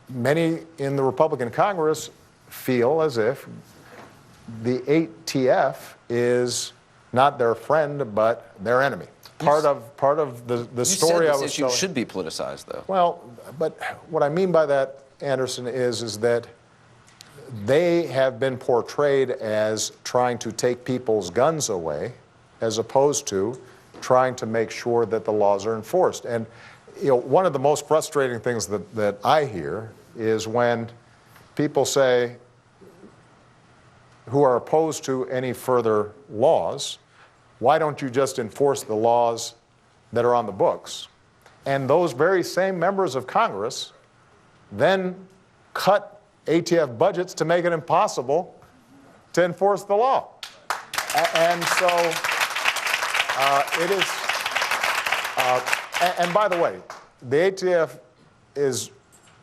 many in the Republican Congress feel as if the ATF is not their friend, but their enemy. Part of the story I was this issue telling. should be politicized, though. Well, but what I mean by that, Anderson, is that they have been portrayed as trying to take people's guns away, as opposed to trying to make sure that the laws are enforced. And one of the most frustrating things that I hear is when people say, who are opposed to any further laws, why don't you just enforce the laws that are on the books? And those very same members of Congress then cut ATF budgets to make it impossible to enforce the law. And so it is, and by the way, the ATF is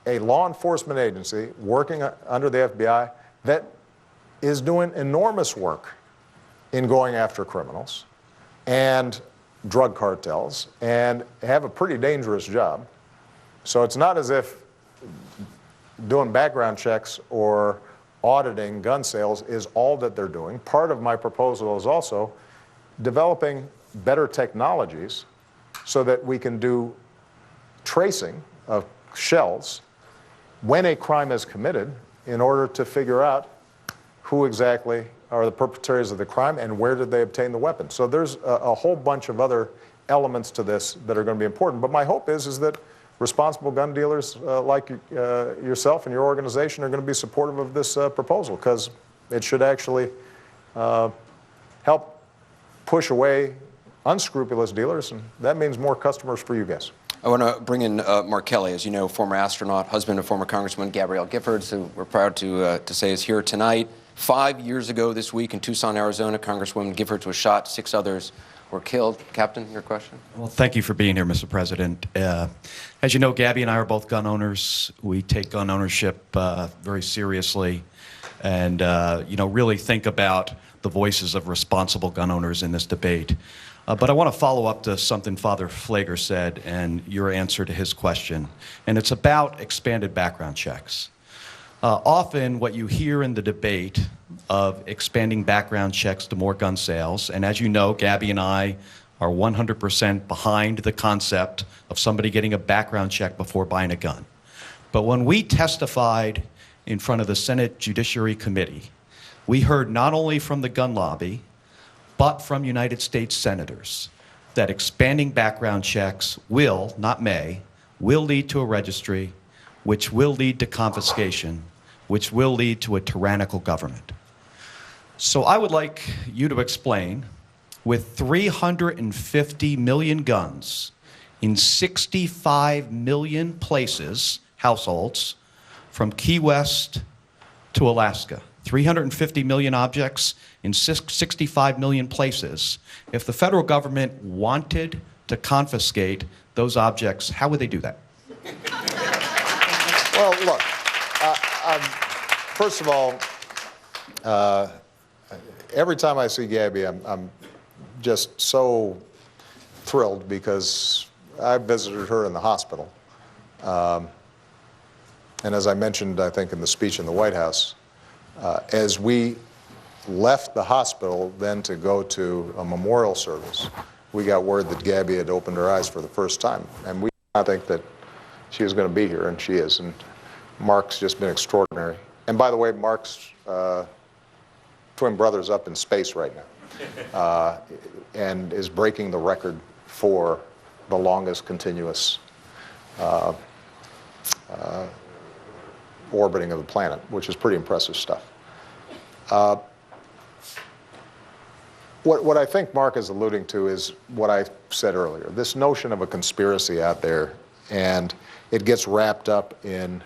a law enforcement agency working under the FBI that is doing enormous work in going after criminals and drug cartels and have a pretty dangerous job. So it's not as if doing background checks or auditing gun sales is all that they're doing. Part of my proposal is also developing better technologies so that we can do tracing of shells when a crime is committed in order to figure out who exactly are the perpetrators of the crime and where did they obtain the weapon. So there's a whole bunch of other elements to this that are going to be important. But my hope is that responsible gun dealers like yourself and your organization are going to be supportive of this proposal, because it should actually help push away unscrupulous dealers, and that means more customers for you guys. I want to bring in Mark Kelly, as you know, former astronaut, husband of former Congresswoman Gabrielle Giffords, who we're proud to say is here tonight. 5 years ago this week in Tucson, Arizona, Congresswoman Giffords was shot, 6 others were killed. Captain, your question? Well, thank you for being here, Mr. President. As you know, Gabby and I are both gun owners. We take gun ownership very seriously and, really think about the voices of responsible gun owners in this debate. But I want to follow up to something Father Pfleger said and your answer to his question. And it's about expanded background checks. Often what you hear in the debate of expanding background checks to more gun sales, and as you know, Gabby and I are 100% behind the concept of somebody getting a background check before buying a gun. But when we testified in front of the Senate Judiciary Committee, we heard not only from the gun lobby, but from United States senators that expanding background checks will, not may, will lead to a registry, which will lead to confiscation, which will lead to a tyrannical government. So I would like you to explain, with 350 million guns in 65 million places, households, from Key West to Alaska, 350 million objects in 65 million places. If the federal government wanted to confiscate those objects, how would they do that? Well, look, first of all, every time I see Gabby, I'm just so thrilled because I visited her in the hospital. And as I mentioned, I think, in the speech in the White House, as we left the hospital then to go to a memorial service, we got word that Gabby had opened her eyes for the first time. And we did not think that she was going to be here, and she is. And Mark's just been extraordinary. And by the way, Mark's twin brother's up in space right now and is breaking the record for the longest continuous orbiting of the planet, which is pretty impressive stuff. What I think Mark is alluding to is what I said earlier, this notion of a conspiracy out there, and it gets wrapped up in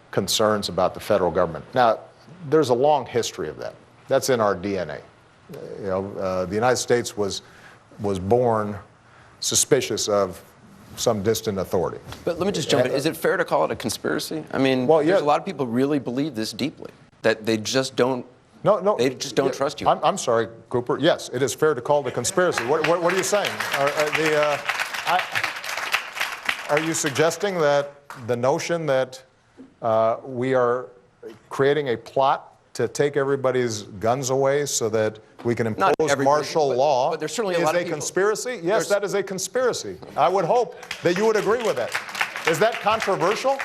concerns about the federal government. Now, there's a long history of that. That's in our DNA. The United States was born suspicious of some distant authority. But let me just jump in. Is it fair to call it a conspiracy? I mean, well, yeah. There's a lot of people really believe this deeply, that they just don't. No, they just don't trust you. I'm sorry, Cooper. Yes, it is fair to call it a conspiracy. What are you saying? Are you suggesting that the notion that we are creating a plot to take everybody's guns away so that we can impose martial law but there's certainly a is lot of a people, conspiracy? Yes, that is a conspiracy. I would hope that you would agree with that. Is that controversial?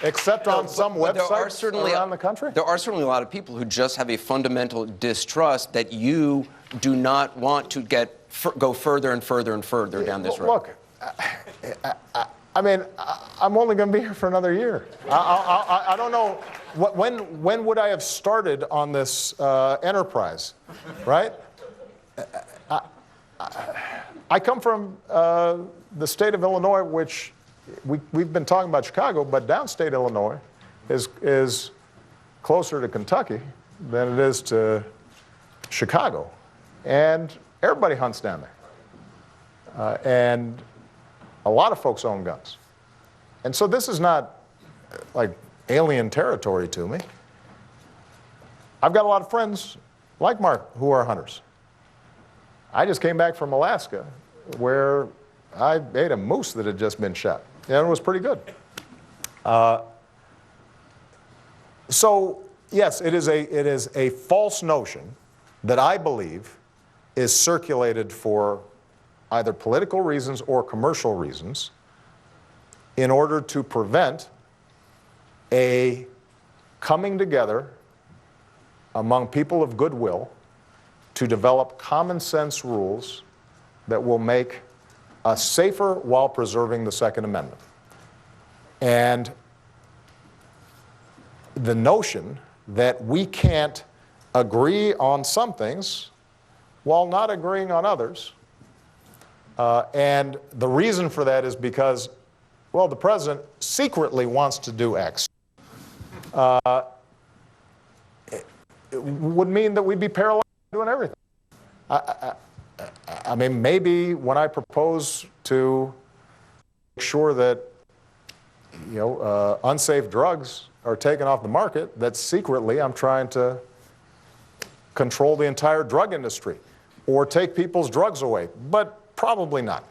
Except on some websites around the country? There are certainly a lot of people who just have a fundamental distrust that you do not want to go further and further and further down this road. Look, I mean, I'm only going to be here for another year. I don't know. When would I have started on this enterprise, right? I come from the state of Illinois, which we've been talking about Chicago, but downstate Illinois is closer to Kentucky than it is to Chicago. And everybody hunts down there. And a lot of folks own guns. And so this is not like alien territory to me. I've got a lot of friends like Mark who are hunters. I just came back from Alaska where I ate a moose that had just been shot. And it was pretty good. So yes, it is a false notion that I believe is circulated for either political reasons or commercial reasons in order to prevent a coming together among people of goodwill to develop common sense rules that will make us safer while preserving the Second Amendment. And the notion that we can't agree on some things while not agreeing on others. And the reason for that is because, well, the president secretly wants to do X. It would mean that we'd be paralyzed doing everything. I mean, maybe when I propose to make sure that, unsafe drugs are taken off the market, that secretly I'm trying to control the entire drug industry or take people's drugs away, but probably not.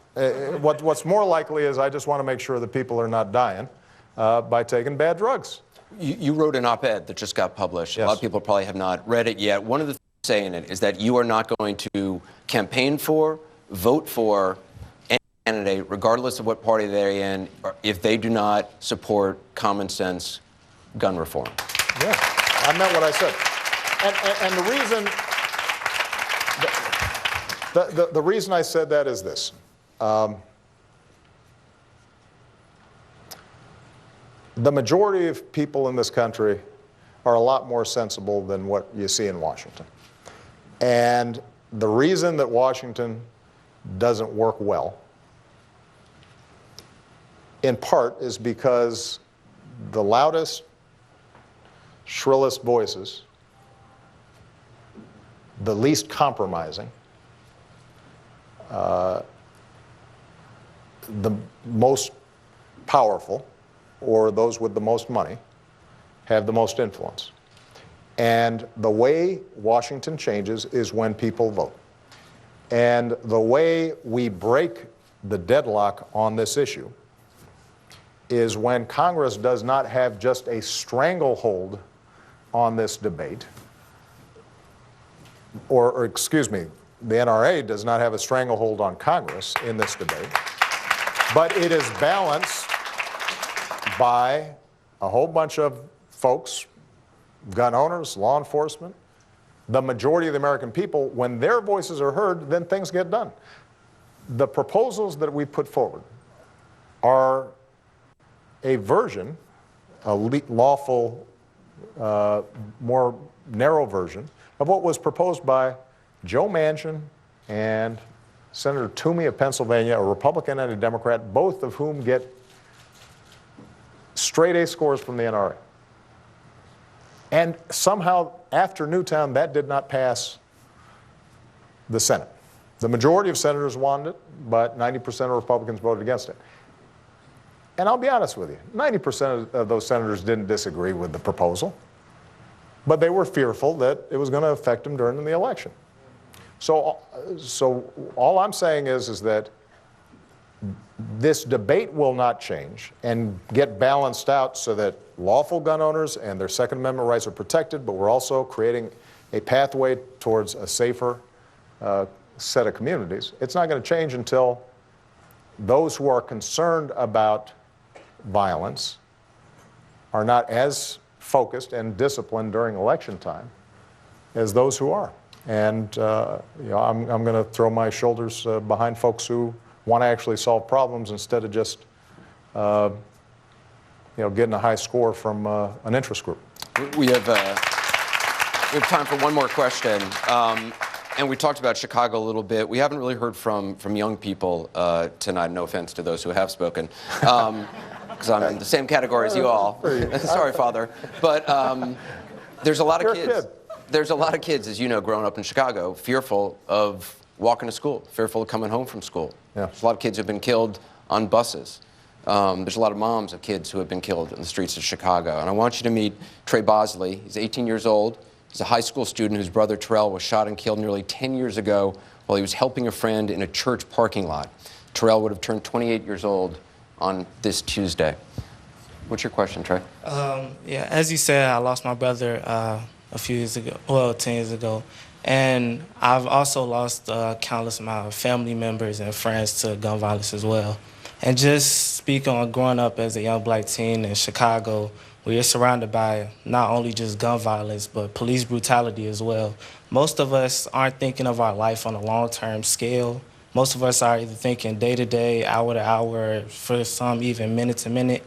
What's more likely is I just want to make sure that people are not dying by taking bad drugs. You wrote an op-ed that just got published. Yes. A lot of people probably have not read it yet. One of the things you say in it is that you are not going to campaign for, vote for any candidate, regardless of what party they're in, or if they do not support common sense gun reform. Yeah, I meant what I said. And the reason, the reason I said that is this. The majority of people in this country are a lot more sensible than what you see in Washington. And the reason that Washington doesn't work well, in part, is because the loudest, shrillest voices, the least compromising, the most powerful, or those with the most money, have the most influence. And the way Washington changes is when people vote. And the way we break the deadlock on this issue is when Congress does not have just a stranglehold on this debate, or excuse me, the NRA does not have a stranglehold on Congress in this debate, but it is balanced by a whole bunch of folks, gun owners, law enforcement, the majority of the American people. When their voices are heard, then things get done. The proposals that we put forward are a version, a lawful, more narrow version of what was proposed by Joe Manchin and Senator Toomey of Pennsylvania, a Republican and a Democrat, both of whom get straight A scores from the NRA. And somehow, after Newtown, that did not pass the Senate. The majority of senators wanted it, but 90% of Republicans voted against it. And I'll be honest with you, 90% of those senators didn't disagree with the proposal, but they were fearful that it was going to affect them during the election. So all I'm saying is that this debate will not change and get balanced out so that lawful gun owners and their Second Amendment rights are protected, but we're also creating a pathway towards a safer set of communities. It's not going to change until those who are concerned about violence are not as focused and disciplined during election time as those who are. And I'm going to throw my shoulders behind folks who want to actually solve problems instead of just getting a high score from an interest group. We have time for one more question. And we talked about Chicago a little bit. We haven't really heard from young people tonight. No offense to those who have spoken, because I'm in the same category as you all. Sorry, Father. But there's a lot of kids. There's a lot of kids, as you know, growing up in Chicago, fearful of walking to school, fearful of coming home from school. Yeah. There's a lot of kids who have been killed on buses. There's a lot of moms of kids who have been killed in the streets of Chicago. And I want you to meet Trey Bosley. He's 18 years old. He's a high school student whose brother Terrell was shot and killed nearly 10 years ago while he was helping a friend in a church parking lot. Terrell would have turned 28 years old on this Tuesday. What's your question, Trey? Yeah, as you said, I lost my brother a few years ago, well, 10 years ago. And I've also lost a countless amount of family members and friends to gun violence as well. And just speaking on growing up as a young black teen in Chicago, where you're surrounded by not only just gun violence, but police brutality as well. Most of us aren't thinking of our life on a long-term scale. Most of us are either thinking day-to-day, hour-to-hour, for some even minute-to-minute.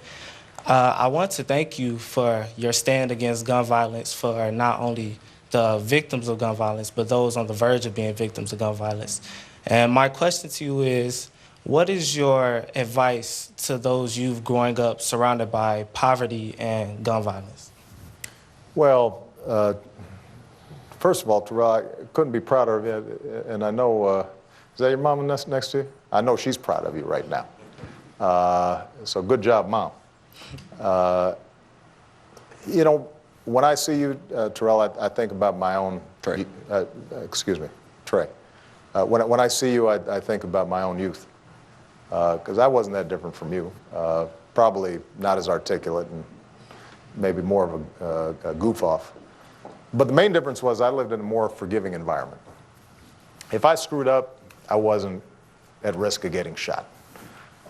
I want to thank you for your stand against gun violence, for not only the victims of gun violence, but those on the verge of being victims of gun violence. And my question to you is, what is your advice to those youth growing up surrounded by poverty and gun violence? Well, first of all, Terrell, I couldn't be prouder of you, and I know that your mom next to you? I know she's proud of you right now. So good job, Mom. You know, when I see you, Terrell, I think about my own, Trey. Excuse me, Trey. When I see you, I think about my own youth, because I wasn't that different from you. Probably not as articulate and maybe more of a goof off. But the main difference was I lived in a more forgiving environment. If I screwed up, I wasn't at risk of getting shot.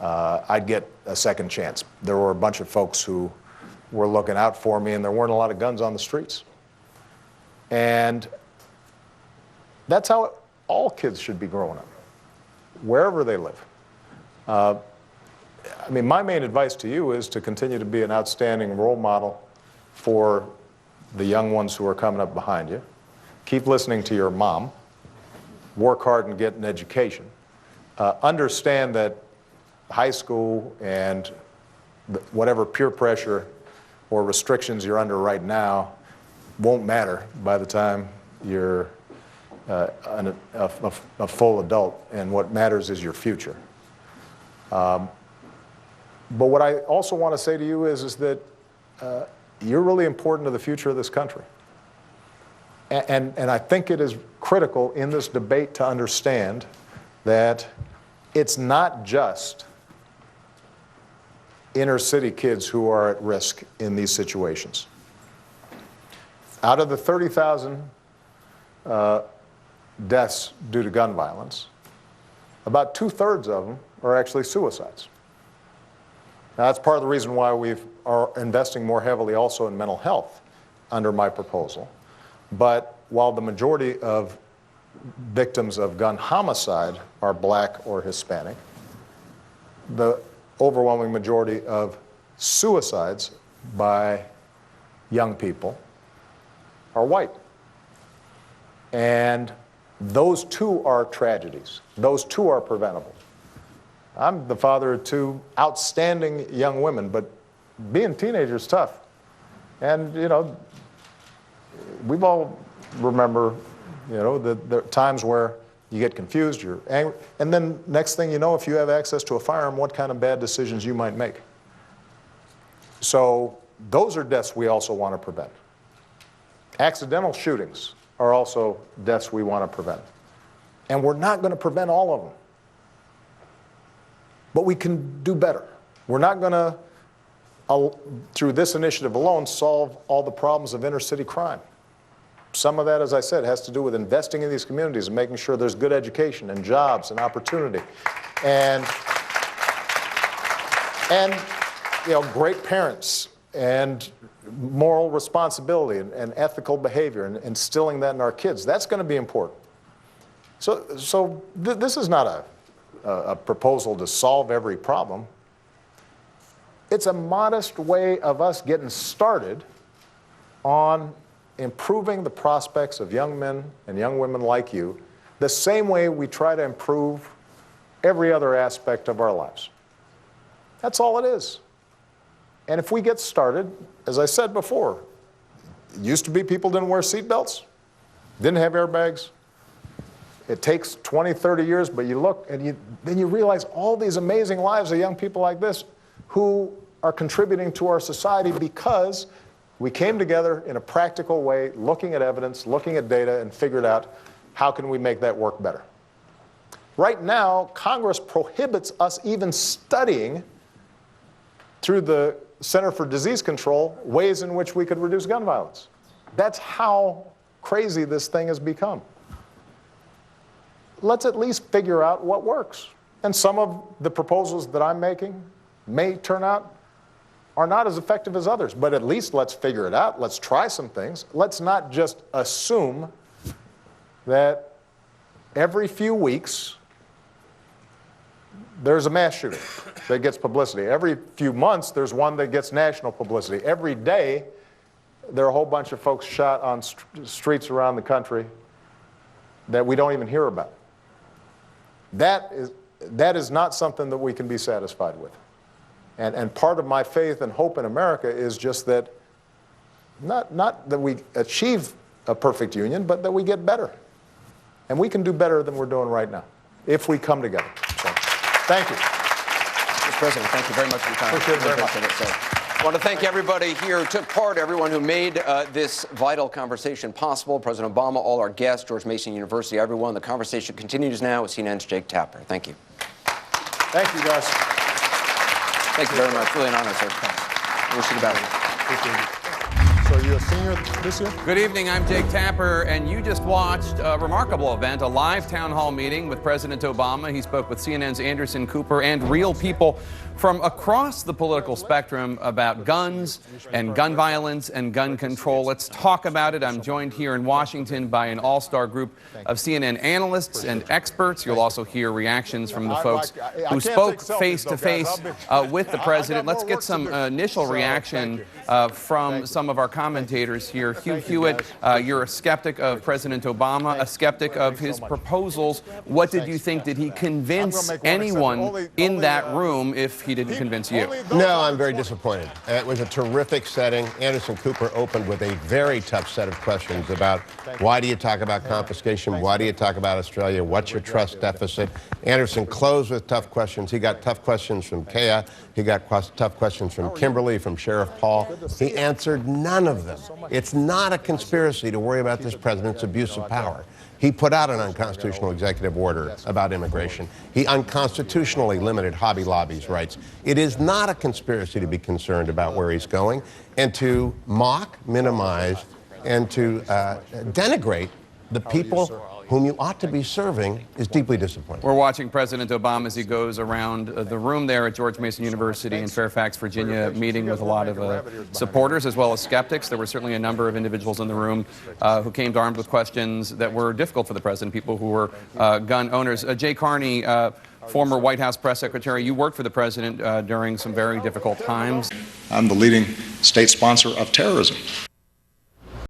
I'd get a second chance. There were a bunch of folks who were looking out for me, and there weren't a lot of guns on the streets. And that's how all kids should be growing up, wherever they live. I mean, my main advice to you is to continue to be an outstanding role model for the young ones who are coming up behind you. Keep listening to your mom. Work hard and get an education. Understand that high school and whatever peer pressure or restrictions you're under right now won't matter by the time you're a full adult, and what matters is your future. But what I also want to say to you is that you're really important to the future of this country. And I think it is critical in this debate to understand that it's not just inner city kids who are at risk in these situations. Out of the 30,000 deaths due to gun violence, about 2/3 of them are actually suicides. Now, that's part of the reason why we are investing more heavily also in mental health under my proposal. But while the majority of victims of gun homicide are black or Hispanic, the overwhelming majority of suicides by young people are white. And those too are tragedies. Those too are preventable. I'm the father of two outstanding young women, but being a teenager is tough. And, you know, we've all remember, you know, the times where you get confused, you're angry, and then next thing you know, if you have access to a firearm, what kind of bad decisions you might make. So those are deaths we also want to prevent. Accidental shootings are also deaths we want to prevent. And we're not going to prevent all of them. But we can do better. We're not going to, through this initiative alone, solve all the problems of inner city crime. Some of that, as I said, has to do with investing in these communities and making sure there's good education and jobs and opportunity. And you know, great parents and moral responsibility and ethical behavior and instilling that in our kids. That's going to be important. So this is not a proposal to solve every problem. It's a modest way of us getting started on improving the prospects of young men and young women like you, the same way we try to improve every other aspect of our lives. That's all it is. And if we get started, as I said before, it used to be people didn't wear seatbelts, didn't have airbags. It takes 20, 30 years, but you look and then you realize all these amazing lives of young people like this who are contributing to our society because we came together in a practical way, looking at evidence, looking at data, and figured out how can we make that work better. Right now, Congress prohibits us even studying through the Center for Disease Control ways in which we could reduce gun violence. That's how crazy this thing has become. Let's at least figure out what works. And some of the proposals that I'm making may turn out are not as effective as others, but at least let's figure it out. Let's try some things. Let's not just assume that every few weeks there's a mass shooting that gets publicity. Every few months there's one that gets national publicity. Every day there are a whole bunch of folks shot on streets around the country that we don't even hear about. That is not something that we can be satisfied with. And part of my faith and hope in America is just that, not that we achieve a perfect union, but that we get better. And we can do better than we're doing right now. if we come together. So, thank you. Mr. President, thank you very much for your time. Appreciate it very much. I want to thank everybody here who took part, everyone who made this vital conversation possible. President Obama, all our guests, George Mason University, everyone. The conversation continues now with CNN's Jake Tapper. Thank you. Thank you, guys. Thank you very much. Really an honor, sir. I wish you the best. So are you a senior this year? Good evening, I'm Jake Tapper, and you just watched a remarkable event, a live town hall meeting with President Obama. He spoke with CNN's Anderson Cooper and real people from across the political spectrum about guns and gun violence and gun control. Let's talk about it. I'm joined here in Washington by an all-star group of CNN analysts and experts. You'll also hear reactions from the folks who spoke face-to-face with the president. Let's get some initial reaction from some of our commentators here. Hugh Hewitt, you're a skeptic of President Obama, a skeptic of his proposals. What did you think? Did he convince anyone in that room if he didn't convince you? No, I'm very disappointed. It was a terrific setting. Anderson Cooper opened with a very tough set of questions about why do you talk about confiscation? Why do you talk about Australia? What's your trust deficit? Anderson closed with tough questions. He got tough questions from Kaya. He got tough questions from Kimberly, from Sheriff Paul. He answered none of them. It's not a conspiracy to worry about this president's abuse of power. He put out an unconstitutional executive order about immigration. He unconstitutionally limited Hobby Lobby's rights. It is not a conspiracy to be concerned about where he's going and to mock, minimize, and to denigrate the people whom you ought to be serving is deeply disappointing. We're watching President Obama as he goes around the room there at George Mason University in Fairfax, Virginia, meeting with a lot of supporters as well as skeptics. There were certainly a number of individuals in the room who came armed with questions that were difficult for the president, people who were gun owners. Jay Carney, former White House press secretary, you worked for the president during some very difficult times. I'm the leading state sponsor of terrorism.